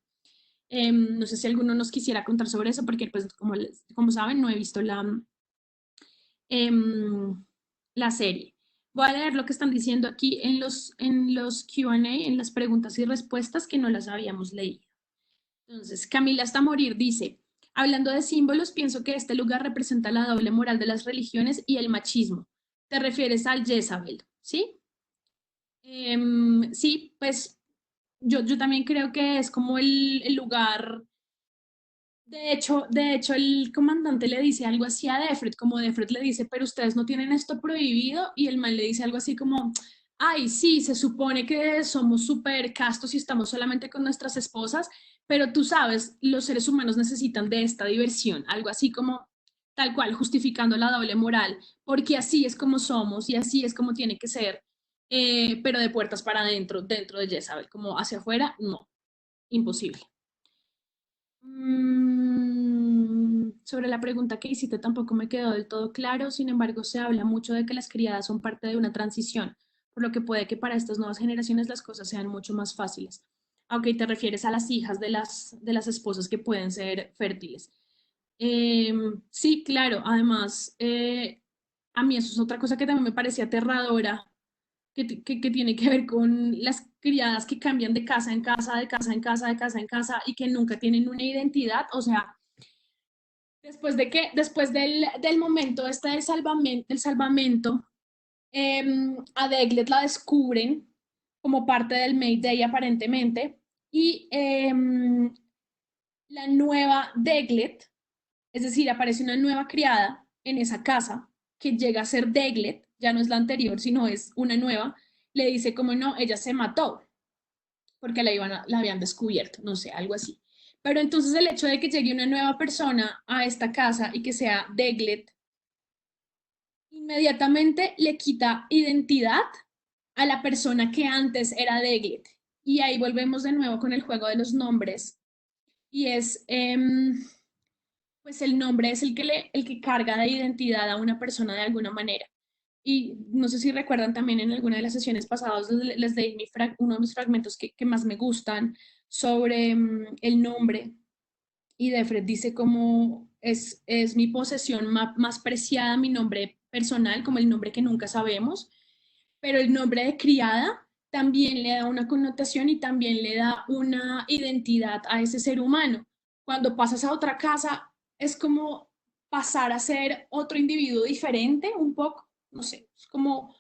No sé si alguno nos quisiera contar sobre eso, porque pues como saben, no he visto la serie. Voy a leer lo que están diciendo aquí en los Q&A, en las preguntas y respuestas que no las habíamos leído. Entonces, Camila hasta morir dice, hablando de símbolos, pienso que este lugar representa la doble moral de las religiones y el machismo. ¿Te refieres al Jezabel? ¿Sí? Sí, pues yo también creo que es como el lugar. De hecho, el comandante le dice algo así a Defred, como Defred le dice, pero ustedes no tienen esto prohibido, y el man le dice algo así como, ay, sí, se supone que somos súper castos y estamos solamente con nuestras esposas, pero tú sabes, los seres humanos necesitan de esta diversión, algo así como tal cual, justificando la doble moral, porque así es como somos y así es como tiene que ser, pero de puertas para adentro, dentro de Jezabel, como hacia afuera, no, imposible. Sobre la pregunta que hiciste tampoco me quedó del todo claro, sin embargo se habla mucho de que las criadas son parte de una transición, por lo que puede que para estas nuevas generaciones las cosas sean mucho más fáciles. Aunque te refieres a las hijas de las esposas que pueden ser fértiles. Sí, claro, además, a mí eso es otra cosa que también me parecía aterradora, que tiene que ver con las criadas que cambian de casa en casa, de casa en casa, de casa en casa y que nunca tienen una identidad. O sea, después del momento este del salvamento, a Deglet la descubren como parte del Mayday aparentemente y la nueva Deglet, es decir, aparece una nueva criada en esa casa que llega a ser Deglet, ya no es la anterior, sino es una nueva, le dice como no, ella se mató porque la habían descubierto, no sé, algo así. Pero entonces el hecho de que llegue una nueva persona a esta casa y que sea Deglet, inmediatamente le quita identidad a la persona que antes era Deglet. Y ahí volvemos de nuevo con el juego de los nombres. Y es, pues el nombre es el que carga de identidad a una persona de alguna manera. Y no sé si recuerdan también en alguna de las sesiones pasadas les leí uno de mis fragmentos que más me gustan sobre el nombre. Y Defred dice como es mi posesión más preciada, mi nombre personal, como el nombre que nunca sabemos, pero el nombre de criada también le da una connotación y también le da una identidad a ese ser humano. Cuando pasas a otra casa, es como pasar a ser otro individuo diferente, un poco, no sé, es como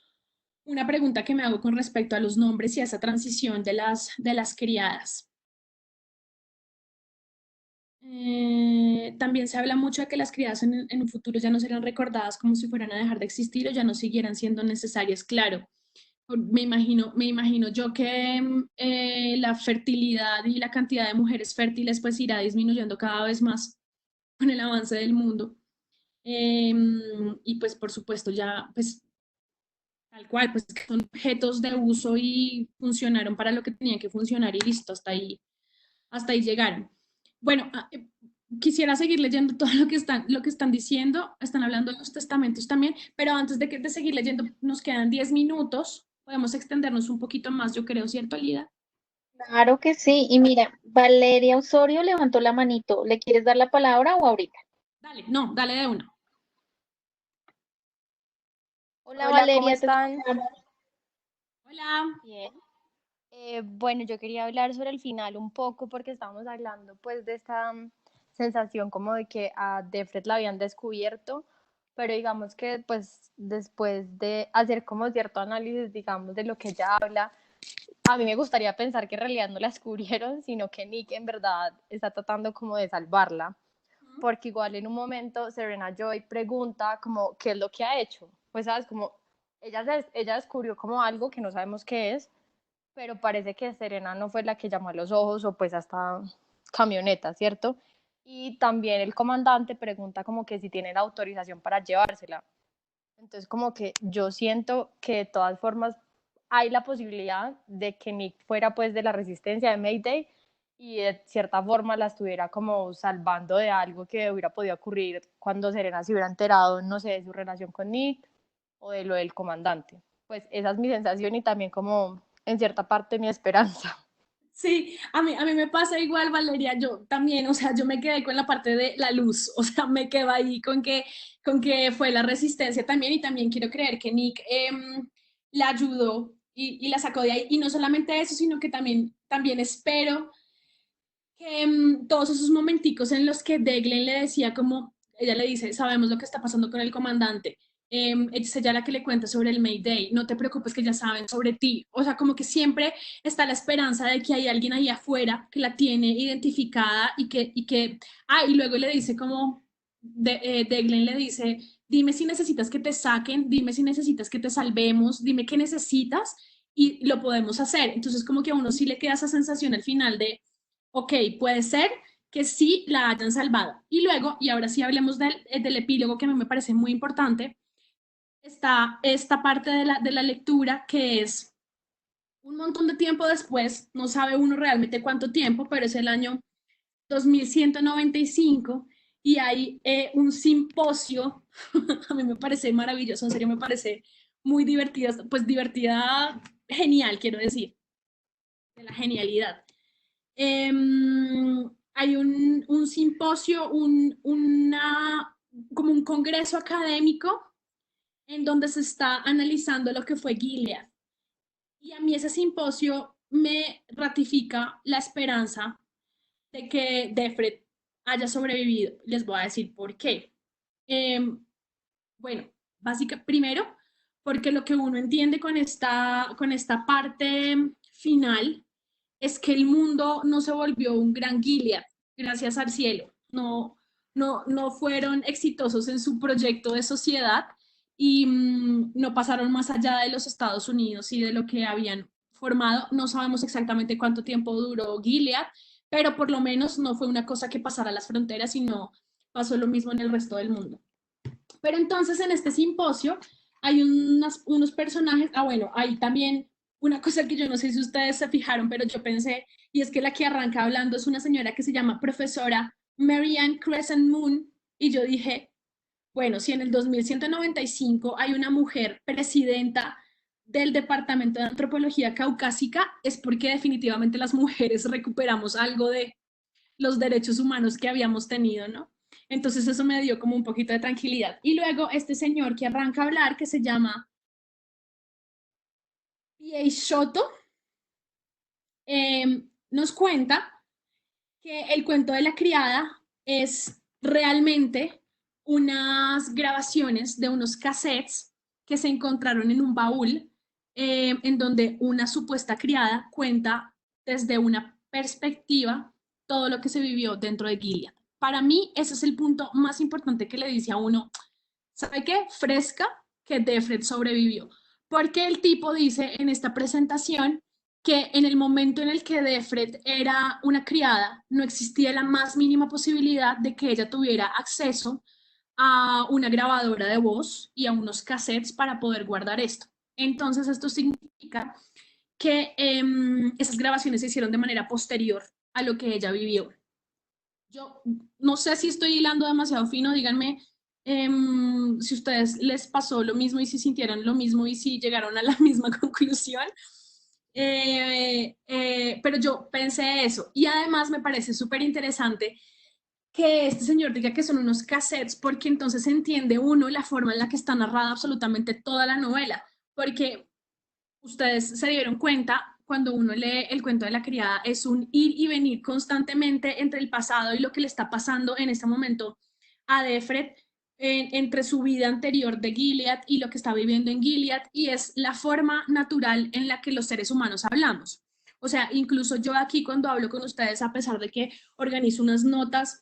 una pregunta que me hago con respecto a los nombres y a esa transición de las criadas. También se habla mucho de que las criadas en un futuro ya no serán recordadas como si fueran a dejar de existir o ya no siguieran siendo necesarias. Claro, me imagino yo que la fertilidad y la cantidad de mujeres fértiles pues irá disminuyendo cada vez más con el avance del mundo. Y pues por supuesto ya pues tal cual, pues que son objetos de uso y funcionaron para lo que tenían que funcionar y listo, hasta ahí llegaron. Bueno, quisiera seguir leyendo todo lo que están diciendo, están hablando de los testamentos también, pero antes de seguir leyendo, nos quedan 10 minutos, podemos extendernos un poquito más, yo creo, ¿cierto, Lida? Claro que sí. Y mira, Valeria Osorio levantó la manito. ¿Le quieres dar la palabra o ahorita? Dale, no, dale de una. Hola Hola, ¿cómo Valeria, te están? escuchamos Hola. bien. Bueno, yo quería hablar sobre el final un poco porque estábamos hablando pues de esta sensación como de que a Defred la habían descubierto, pero digamos que pues después de hacer como cierto análisis, digamos, de lo que ella habla, a mí me gustaría pensar que en realidad no la descubrieron, sino que Nick en verdad está tratando como de salvarla, porque igual en un momento Serena Joy pregunta como qué es lo que ha hecho, pues sabes, como ella descubrió como algo que no sabemos qué es, pero parece que Serena no fue la que llamó a los ojos o pues hasta camioneta, ¿cierto? Y también el comandante pregunta como que si tienen autorización para llevársela. Entonces como que yo siento que de todas formas hay la posibilidad de que Nick fuera pues de la resistencia de Mayday y de cierta forma la estuviera como salvando de algo que hubiera podido ocurrir cuando Serena se hubiera enterado, no sé, de su relación con Nick o de lo del comandante. Pues esa es mi sensación y también como en cierta parte mi esperanza. Sí, a mí me pasa igual, Valeria, yo también, o sea, yo me quedé con la parte de la luz, o sea, me quedo ahí con que fue la resistencia también y también quiero creer que Nick la ayudó y la sacó de ahí. Y no solamente eso, sino que también espero que todos esos momenticos en los que Deglen le decía como, ella le dice, sabemos lo que está pasando con el comandante, es ella la que le cuenta sobre el Mayday, no te preocupes que ya saben sobre ti, o sea, como que siempre está la esperanza de que hay alguien ahí afuera que la tiene identificada y luego le dice como, Deglen le dice, dime si necesitas que te saquen, dime si necesitas que te salvemos, dime qué necesitas y lo podemos hacer. Entonces como que a uno sí le queda esa sensación al final de ok, puede ser que sí la hayan salvado. Y luego, y ahora sí hablemos del epílogo que a mí me parece muy importante, está esta parte de la lectura que es un montón de tiempo después, no sabe uno realmente cuánto tiempo, pero es el año 2195 y hay un simposio, a mí me parece maravilloso, en serio me parece muy divertida, pues divertida, genial, quiero decir, de la genialidad. Hay un simposio, como un congreso académico en donde se está analizando lo que fue Gilead. Y a mí ese simposio me ratifica la esperanza de que Defred haya sobrevivido. Les voy a decir por qué. Bueno, básicamente, primero, porque lo que uno entiende con esta parte final es que el mundo no se volvió un gran Gilead, gracias al cielo. No fueron exitosos en su proyecto de sociedad y no pasaron más allá de los Estados Unidos y de lo que habían formado. No sabemos exactamente cuánto tiempo duró Gilead, pero por lo menos no fue una cosa que pasara a las fronteras, sino pasó lo mismo en el resto del mundo. Pero entonces en este simposio hay unos personajes, bueno, hay también una cosa que yo no sé si ustedes se fijaron, pero yo pensé, y es que la que arranca hablando es una señora que se llama profesora Marianne Crescent Moon, y yo dije, bueno, si en el 2195 hay una mujer presidenta del Departamento de Antropología Caucásica, es porque definitivamente las mujeres recuperamos algo de los derechos humanos que habíamos tenido, ¿no? Entonces eso me dio como un poquito de tranquilidad. Y luego este señor que arranca a hablar, que se llama P.A. Shoto, nos cuenta que el cuento de la criada es realmente unas grabaciones de unos cassettes que se encontraron en un baúl, en donde una supuesta criada cuenta desde una perspectiva todo lo que se vivió dentro de Gilead. Para mí, ese es el punto más importante que le dice a uno, ¿sabe qué? Fresca que Defred sobrevivió. Porque el tipo dice en esta presentación que en el momento en el que Defred era una criada, no existía la más mínima posibilidad de que ella tuviera acceso a una grabadora de voz y a unos cassettes para poder guardar esto. Entonces, esto significa que esas grabaciones se hicieron de manera posterior a lo que ella vivió. Yo no sé si estoy hilando demasiado fino, díganme si a ustedes les pasó lo mismo y si sintieron lo mismo y si llegaron a la misma conclusión. Pero yo pensé eso y además me parece súper interesante que este señor diga que son unos cassettes porque entonces entiende uno la forma en la que está narrada absolutamente toda la novela, porque ustedes se dieron cuenta cuando uno lee el cuento de la criada, es un ir y venir constantemente entre el pasado y lo que le está pasando en este momento a Defred, entre su vida anterior de Gilead y lo que está viviendo en Gilead, y es la forma natural en la que los seres humanos hablamos. O sea, incluso yo aquí cuando hablo con ustedes, a pesar de que organizo unas notas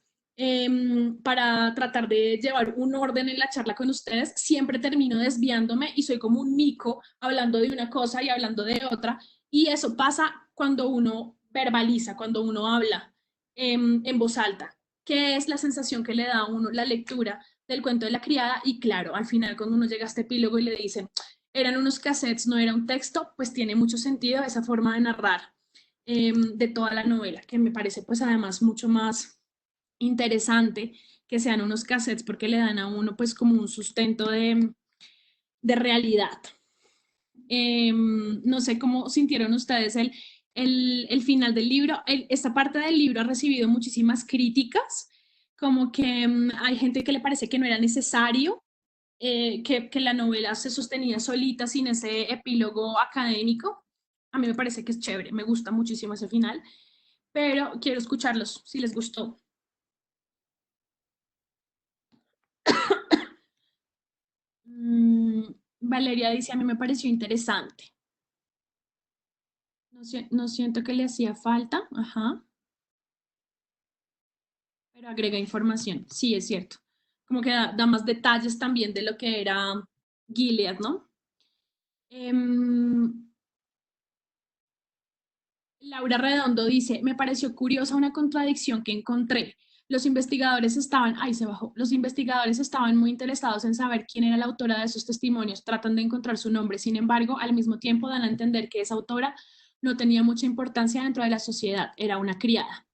para tratar de llevar un orden en la charla con ustedes, siempre termino desviándome y soy como un mico hablando de una cosa y hablando de otra. Y eso pasa cuando uno verbaliza, cuando uno habla en voz alta, que es la sensación que le da a uno la lectura del cuento de la criada. Y claro, al final cuando uno llega a este epílogo y le dicen, eran unos cassettes, no era un texto, pues tiene mucho sentido esa forma de narrar de toda la novela, que me parece pues además mucho más interesante que sean unos cassettes porque le dan a uno pues como un sustento de realidad. No sé cómo sintieron ustedes el final del libro. Esta parte del libro ha recibido muchísimas críticas, como que hay gente que le parece que no era necesario, que la novela se sostenía solita sin ese epílogo académico. A mí me parece que es chévere, me gusta muchísimo ese final, pero quiero escucharlos si les gustó. Valeria dice, a mí me pareció interesante. No siento que le hacía falta, ajá, pero agrega información. Sí, es cierto. Como que da más detalles también de lo que era Gilead, ¿no? Laura Redondo dice, me pareció curiosa una contradicción que encontré. Los investigadores estaban, ahí se bajó, los investigadores estaban muy interesados en saber quién era la autora de esos testimonios, tratan de encontrar su nombre, sin embargo, al mismo tiempo dan a entender que esa autora no tenía mucha importancia dentro de la sociedad, era una criada.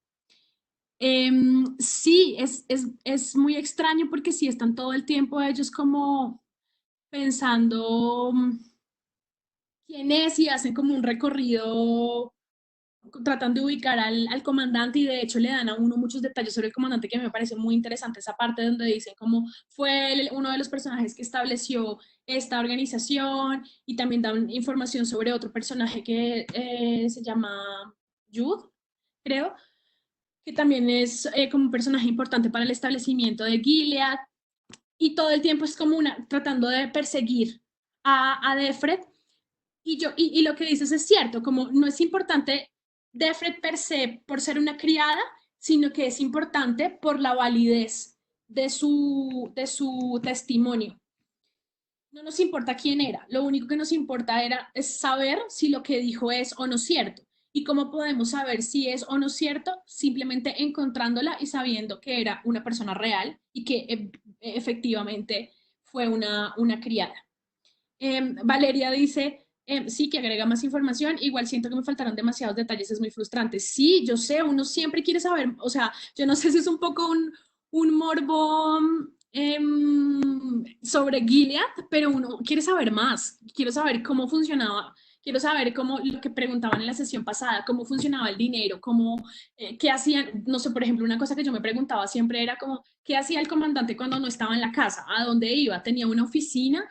Sí, es muy extraño porque sí están todo el tiempo ellos como pensando quién es y hacen como un recorrido tratando de ubicar al comandante y de hecho le dan a uno muchos detalles sobre el comandante que me parece muy interesante esa parte donde dicen cómo fue uno de los personajes que estableció esta organización y también dan información sobre otro personaje que se llama Jude, creo, que también es como un personaje importante para el establecimiento de Gilead y todo el tiempo es como tratando de perseguir a Defred y lo que dices es cierto, como no es importante Defred per se por ser una criada, sino que es importante por la validez de su testimonio. No nos importa quién era, lo único que nos importa es saber si lo que dijo es o no cierto. ¿Y cómo podemos saber si es o no cierto? Simplemente encontrándola y sabiendo que era una persona real y que efectivamente fue una criada. Valeria dice, sí, que agrega más información, igual siento que me faltaron demasiados detalles, es muy frustrante. Sí, yo sé, uno siempre quiere saber, o sea, yo no sé si es un poco un morbo sobre Gilead, pero uno quiere saber más, quiero saber cómo funcionaba, quiero saber cómo, lo que preguntaban en la sesión pasada, cómo funcionaba el dinero, qué hacían, no sé, por ejemplo, una cosa que yo me preguntaba siempre era como, ¿qué hacía el comandante cuando no estaba en la casa? ¿A dónde iba? ¿Tenía una oficina?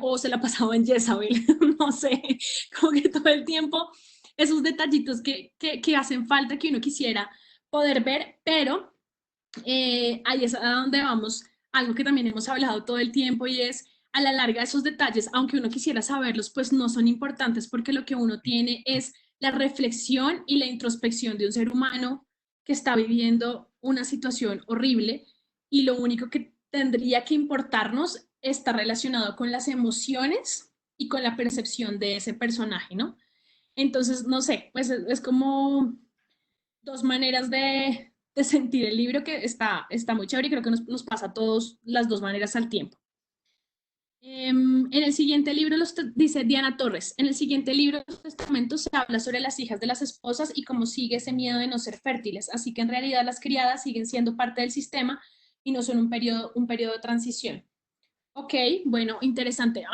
O se la pasaba en Jezabel, no sé, como que todo el tiempo esos detallitos que hacen falta que uno quisiera poder ver, pero ahí es a donde vamos, algo que también hemos hablado todo el tiempo y es a la larga esos detalles, aunque uno quisiera saberlos, pues no son importantes porque lo que uno tiene es la reflexión y la introspección de un ser humano que está viviendo una situación horrible y lo único que tendría que importarnos está relacionado con las emociones y con la percepción de ese personaje, ¿no? Entonces, no sé, pues es como dos maneras de sentir el libro que está muy chévere y creo que nos pasa a todos las dos maneras al tiempo. En el siguiente libro, dice Diana Torres, en el siguiente libro de los testamentos se habla sobre las hijas de las esposas y cómo sigue ese miedo de no ser fértiles, así que en realidad las criadas siguen siendo parte del sistema y no son un periodo de transición. Ok, bueno, interesante.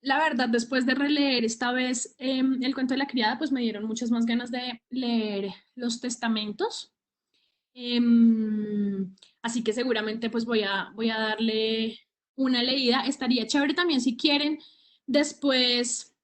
La verdad, después de releer esta vez el cuento de la criada, pues me dieron muchas más ganas de leer los testamentos. Así que seguramente pues voy a darle una leída. Estaría chévere también si quieren después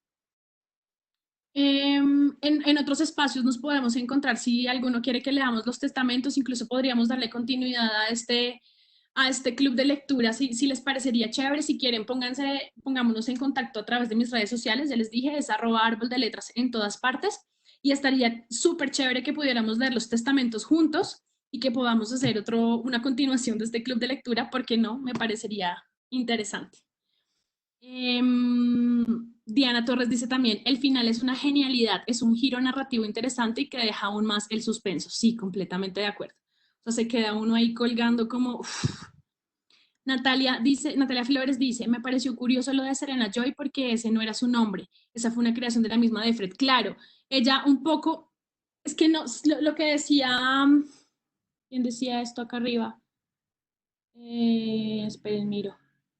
en otros espacios nos podemos encontrar si alguno quiere que leamos los testamentos, incluso podríamos darle continuidad a este club de lectura, si les parecería chévere, si quieren pongámonos en contacto a través de mis redes sociales, ya les dije, es @árbol de letras en todas partes, y estaría súper chévere que pudiéramos leer los testamentos juntos y que podamos hacer una continuación de este club de lectura, porque no, me parecería interesante. Diana Torres dice también, el final es una genialidad, es un giro narrativo interesante y que deja aún más el suspenso. Sí, completamente de acuerdo. O sea, se queda uno ahí colgando como... Natalia Flores dice, me pareció curioso lo de Serena Joy porque ese no era su nombre, esa fue una creación de la misma Defred. Claro, ella un poco, es que no, lo que decía, ¿quién decía esto acá arriba? Esperen, miro.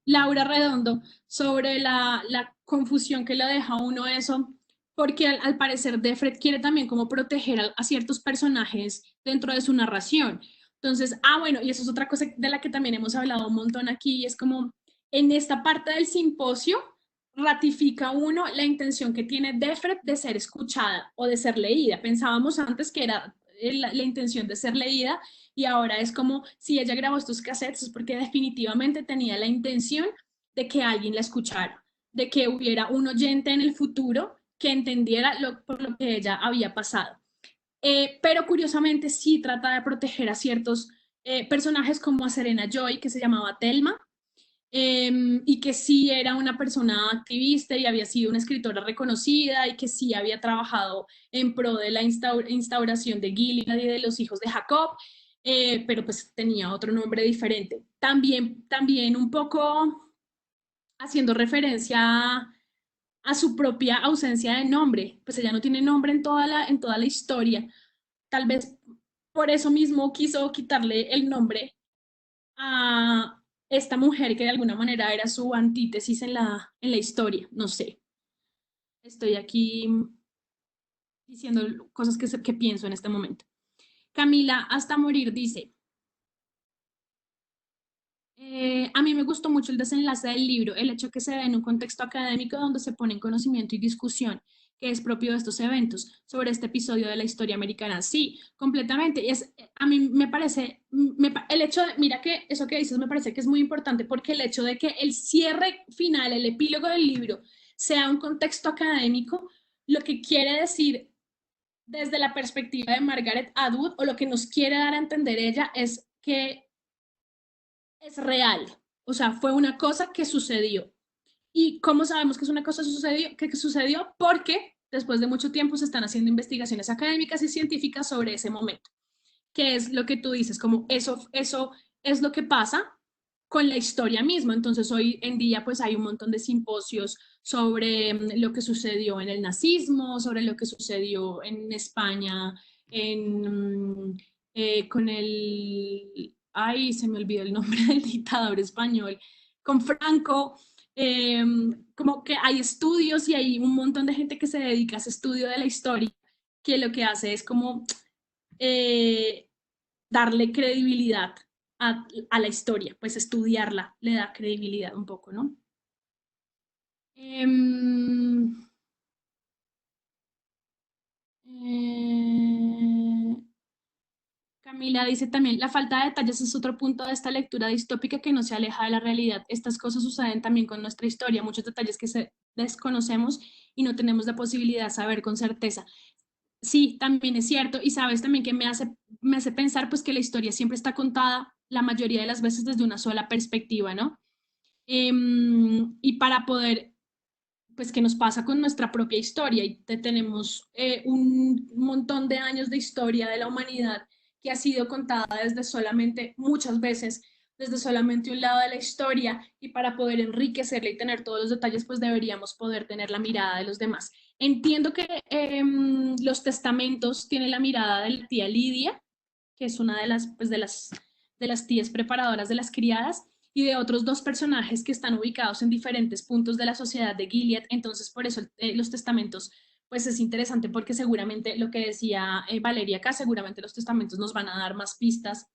Laura Redondo, sobre la confusión que le deja a uno eso, porque al parecer Defred quiere también como proteger a ciertos personajes dentro de su narración. Entonces, bueno, y eso es otra cosa de la que también hemos hablado un montón aquí, y es como en esta parte del simposio ratifica uno la intención que tiene Defred de ser escuchada o de ser leída. Pensábamos antes que era la intención de ser leída, y ahora es como si ella grabó estos cassettes es porque definitivamente tenía la intención de que alguien la escuchara, de que hubiera un oyente en el futuro que entendiera por lo que ella había pasado. Pero curiosamente sí trata de proteger a ciertos personajes como a Serena Joy, que se llamaba Thelma, y que sí era una persona activista y había sido una escritora reconocida y que sí había trabajado en pro de la instauración de Gilead y de los hijos de Jacob, pero pues tenía otro nombre diferente. También un poco haciendo referencia a su propia ausencia de nombre, pues ella no tiene nombre en toda la historia. Tal vez por eso mismo quiso quitarle el nombre a esta mujer que de alguna manera era su antítesis en la historia, no sé. Estoy aquí diciendo cosas que pienso en este momento. Camila hasta morir dice, a mí me gustó mucho el desenlace del libro, el hecho que se ve en un contexto académico donde se pone en conocimiento y discusión que es propio de estos eventos sobre este episodio de la historia americana. Sí, completamente. A mí me parece, el hecho de, mira que eso que dices me parece que es muy importante porque el hecho de que el cierre final, el epílogo del libro, sea un contexto académico, lo que quiere decir desde la perspectiva de Margaret Atwood, o lo que nos quiere dar a entender ella, es que es real. O sea, fue una cosa que sucedió. ¿Y cómo sabemos que es una cosa que sucedió? Porque después de mucho tiempo se están haciendo investigaciones académicas y científicas sobre ese momento. ¿Qué es lo que tú dices? Como eso es lo que pasa con la historia misma. Entonces, hoy en día, pues hay un montón de simposios sobre lo que sucedió en el nazismo, sobre lo que sucedió en España, con ay, se me olvidó el nombre del dictador español, con Franco. Eh, Como que hay estudios y hay un montón de gente que se dedica a ese estudio de la historia, que lo que hace es como eh, darle credibilidad a la historia, pues estudiarla le da credibilidad un poco, ¿no? Em, eh, Camila dice también, la falta de detalles es otro punto de esta lectura distópica que no se aleja de la realidad. Estas cosas suceden también con nuestra historia, muchos detalles que desconocemos y no tenemos la posibilidad de saber con certeza. Sí, también es cierto. Y sabes también que me hace pensar pues que la historia siempre está contada la mayoría de las veces desde una sola perspectiva, ¿no? Y para poder, pues, ¿qué nos pasa con nuestra propia historia? Y tenemos un montón de años de historia de la humanidad que ha sido contada desde solamente, muchas veces, desde solamente un lado de la historia, y para poder enriquecerla y tener todos los detalles, pues deberíamos poder tener la mirada de los demás. Entiendo que los testamentos tienen la mirada de la tía Lidia, que es una de las, pues, de las tías preparadoras de las criadas, y de otros dos personajes que están ubicados en diferentes puntos de la sociedad de Gilead. Entonces, por eso los testamentos, pues es interesante porque seguramente lo que decía Valeria acá, seguramente los testamentos nos van a dar más pistas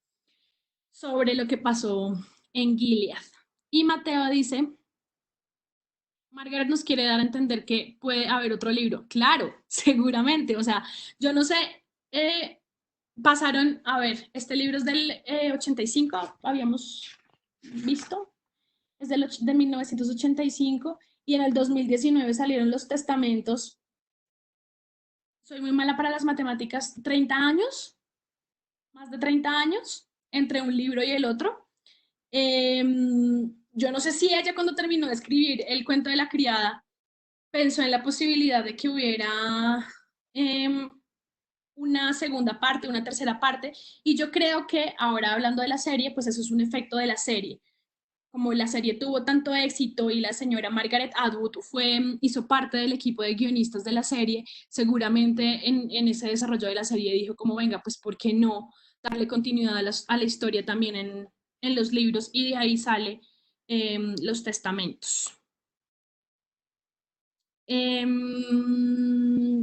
sobre lo que pasó en Gilead. Y Mateo dice, Margaret nos quiere dar a entender que puede haber otro libro. Claro, seguramente. O sea, yo no sé, eh, pasaron, a ver, este libro es del 85, habíamos visto, es de 1985, y en el 2019 salieron los testamentos. Soy muy mala para las matemáticas, 30 años, más de 30 años entre un libro y el otro. Yo no sé si ella, cuando terminó de escribir El cuento de la criada, pensó en la posibilidad de que hubiera una segunda parte, una tercera parte, y yo creo que ahora, hablando de la serie, pues eso es un efecto de la serie. Como la serie tuvo tanto éxito y la señora Margaret Atwood hizo parte del equipo de guionistas de la serie, seguramente en ese desarrollo de la serie dijo como, venga, pues ¿por qué no darle continuidad a la historia también en los libros? Y de ahí sale los testamentos.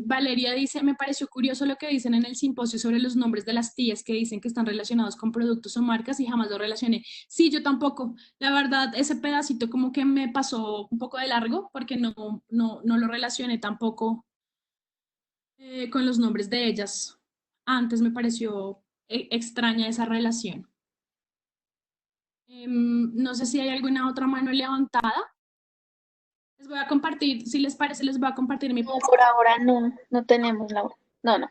Valeria dice, me pareció curioso lo que dicen en el simposio sobre los nombres de las tías, que dicen que están relacionados con productos o marcas, y jamás lo relacioné. Sí, yo tampoco. La verdad, ese pedacito como que me pasó un poco de largo porque no lo relacioné tampoco con los nombres de ellas. Antes me pareció extraña esa relación. No sé si hay alguna otra mano levantada. Les voy a compartir, si les parece, les voy a compartir mi No, por ahora no, no tenemos, Laura. No, no.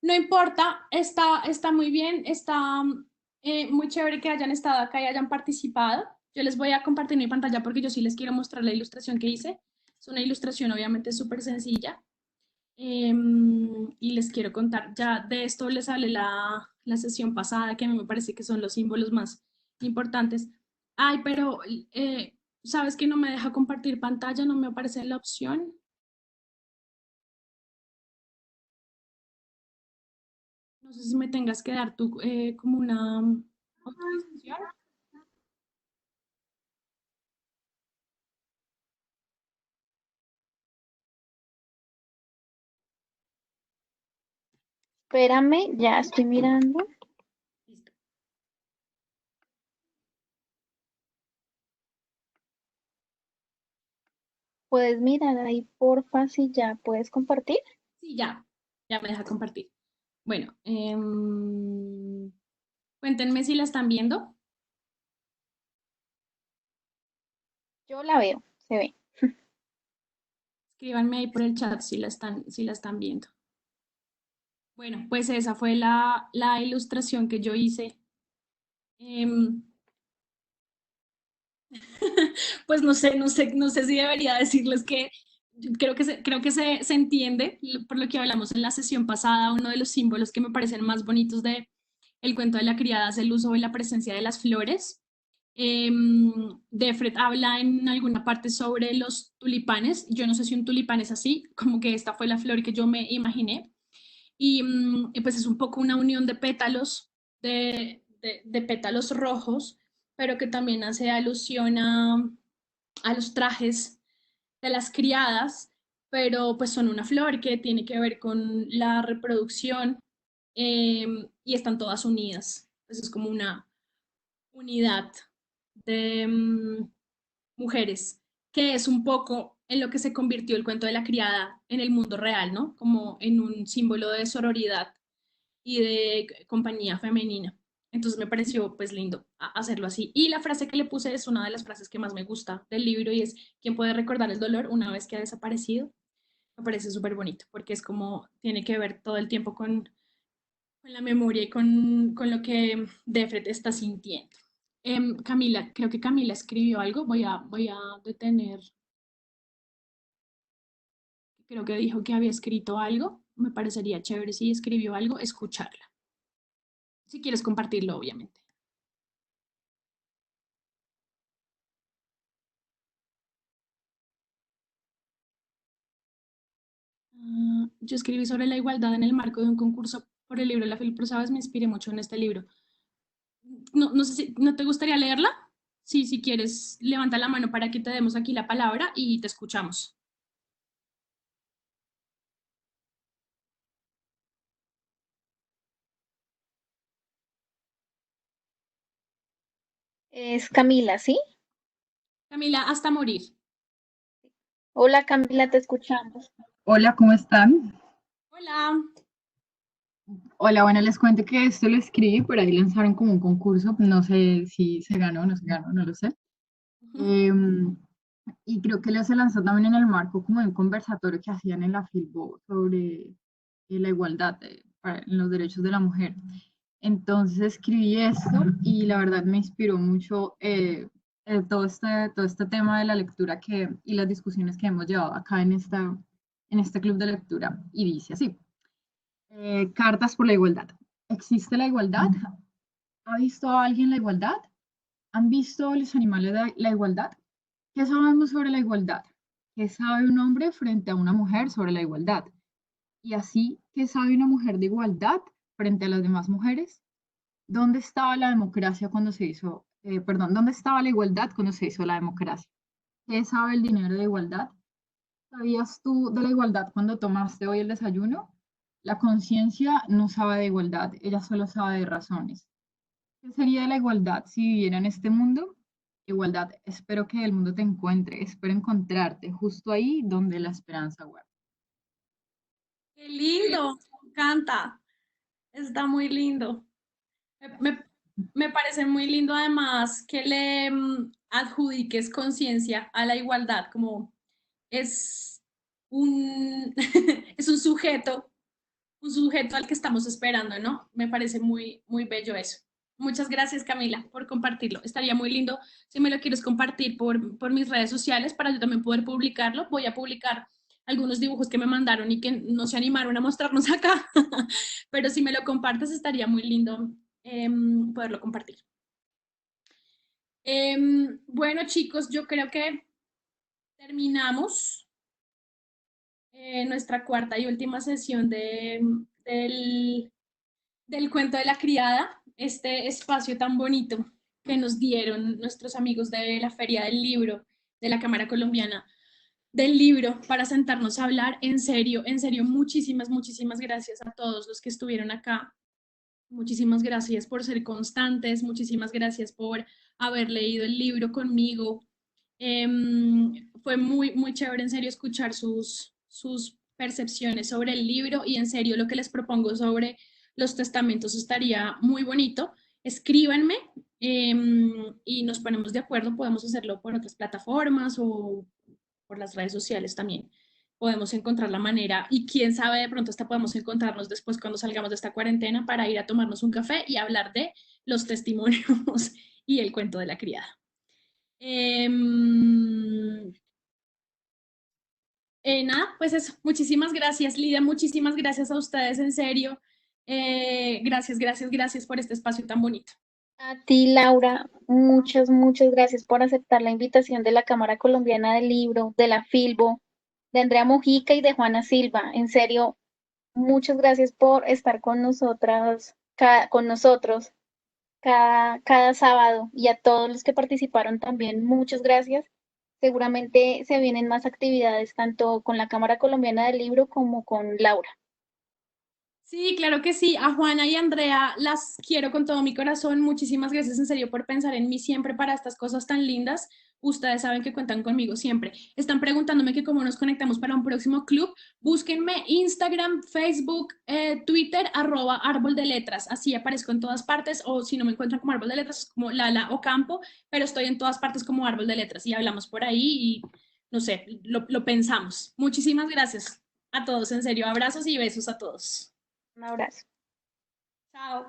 No importa, está muy bien, está muy chévere que hayan estado acá y hayan participado. Yo les voy a compartir mi pantalla porque yo sí les quiero mostrar la ilustración que hice. Es una ilustración obviamente súper sencilla. Y les quiero contar, ya de esto les hablé la sesión pasada, que a mí me parece que son los símbolos más importantes. Ay, pero ¿sabes que no me deja compartir pantalla? No me aparece la opción. No sé si me tengas que dar tú como una autorización. Espérame, ya estoy mirando. Listo. Puedes mirar ahí, porfa, si ya puedes compartir. Sí, ya me deja compartir. Bueno, cuéntenme si la están viendo. Yo la veo, se ve. Escríbanme ahí por el chat si la están viendo. Bueno, pues esa fue la ilustración que yo hice. Em, pues no sé si debería decirles que creo que se entiende por lo que hablamos en la sesión pasada. Uno de los símbolos que me parecen más bonitos de el cuento de la criada es el uso de la presencia de las flores. Defred habla en alguna parte sobre los tulipanes. Yo no sé si un tulipán es así, como que esta fue la flor que yo me imaginé. Y pues es un poco una unión de pétalos, de pétalos rojos, pero que también hace alusión a los trajes de las criadas, pero pues son una flor que tiene que ver con la reproducción, y están todas unidas. Pues es como una unidad de mujeres, que es un poco en lo que se convirtió el cuento de la criada en el mundo real, ¿no? Como en un símbolo de sororidad y de compañía femenina. Entonces me pareció pues lindo hacerlo así. Y la frase que le puse es una de las frases que más me gusta del libro y es: ¿quién puede recordar el dolor una vez que ha desaparecido? Me parece súper bonito porque es como tiene que ver todo el tiempo con la memoria y con lo que Defred está sintiendo. Camila, creo que Camila escribió algo. Voy a detener. Creo que dijo que había escrito algo. Me parecería chévere si escribió algo, escucharla. Si quieres compartirlo, obviamente. Yo escribí sobre la igualdad en el marco de un concurso por el libro La Fil Pro, ¿sabes? Me inspiré mucho en este libro. No sé si no te gustaría leerla. Sí, si quieres, levanta la mano para que te demos aquí la palabra y te escuchamos. Es Camila, ¿sí? Camila, hasta morir. Hola Camila, te escuchamos. Hola, ¿cómo están? Hola. Hola, bueno, les cuento que esto lo escribí, por ahí lanzaron como un concurso, no sé si se ganó o no se ganó, no lo sé. Em, y creo que se lanzó también en el marco como de un conversatorio que hacían en la Filbo sobre la igualdad en los derechos de la mujer. Entonces escribí esto y la verdad me inspiró mucho todo este tema de la lectura y las discusiones que hemos llevado acá en este club de lectura. Y dice así. Cartas por la igualdad. ¿Existe la igualdad? ¿Ha visto a alguien la igualdad? ¿Han visto los animales la igualdad? ¿Qué sabemos sobre la igualdad? ¿Qué sabe un hombre frente a una mujer sobre la igualdad? Y así, ¿qué sabe una mujer de igualdad frente a las demás mujeres? ¿Dónde estaba la democracia cuando se hizo, perdón, dónde estaba la igualdad cuando se hizo la democracia? ¿Qué sabe el dinero de igualdad? ¿Sabías tú de la igualdad cuando tomaste hoy el desayuno? La conciencia no sabe de igualdad, ella solo sabe de razones. ¿Qué sería la igualdad si viviera en este mundo? Igualdad, espero que el mundo te encuentre, espero encontrarte justo ahí donde la esperanza guarda. Qué lindo, me encanta. Está muy lindo. Me parece muy lindo además que le adjudiques conciencia a la igualdad, como es un, es un sujeto al que estamos esperando, ¿no? Me parece muy, muy bello eso. Muchas gracias, Camila, por compartirlo. Estaría muy lindo si me lo quieres compartir por mis redes sociales para yo también poder publicarlo. Voy a publicar algunos dibujos que me mandaron y que no se animaron a mostrarnos acá, pero si me lo compartes estaría muy lindo poderlo compartir. Bueno, chicos, yo creo que terminamos nuestra cuarta y última sesión del cuento de la criada, este espacio tan bonito que nos dieron nuestros amigos de la Feria del Libro de la Cámara Colombiana del libro para sentarnos a hablar. En serio, muchísimas, muchísimas gracias a todos los que estuvieron acá. Muchísimas gracias por ser constantes, muchísimas gracias por haber leído el libro conmigo. Fue muy, muy chévere en serio escuchar sus percepciones sobre el libro y en serio lo que les propongo sobre los testamentos estaría muy bonito. Escríbanme y nos ponemos de acuerdo, podemos hacerlo por otras plataformas o por las redes sociales también. Podemos encontrar la manera y quién sabe, de pronto hasta podemos encontrarnos después cuando salgamos de esta cuarentena para ir a tomarnos un café y hablar de los testimonios y el cuento de la criada. Nada, pues eso, muchísimas gracias, Lidia, muchísimas gracias a ustedes, en serio. Gracias, gracias, gracias por este espacio tan bonito. A ti, Laura, muchas, muchas gracias por aceptar la invitación de la Cámara Colombiana del Libro, de la Filbo, de Andrea Mojica y de Juana Silva. En serio, muchas gracias por estar con nosotros cada sábado, y a todos los que participaron también, muchas gracias. Seguramente se vienen más actividades tanto con la Cámara Colombiana del Libro como con Laura. Sí, claro que sí. A Juana y Andrea las quiero con todo mi corazón. Muchísimas gracias en serio por pensar en mí siempre para estas cosas tan lindas. Ustedes saben que cuentan conmigo siempre. Están preguntándome que cómo nos conectamos para un próximo club. Búsquenme Instagram, Facebook, Twitter, @árbol de letras. Así aparezco en todas partes. O si no me encuentran como árbol de letras, como Lala Ocampo, pero estoy en todas partes como árbol de letras y hablamos por ahí y no sé, lo pensamos. Muchísimas gracias a todos, en serio. Abrazos y besos a todos. Un abrazo. Chao.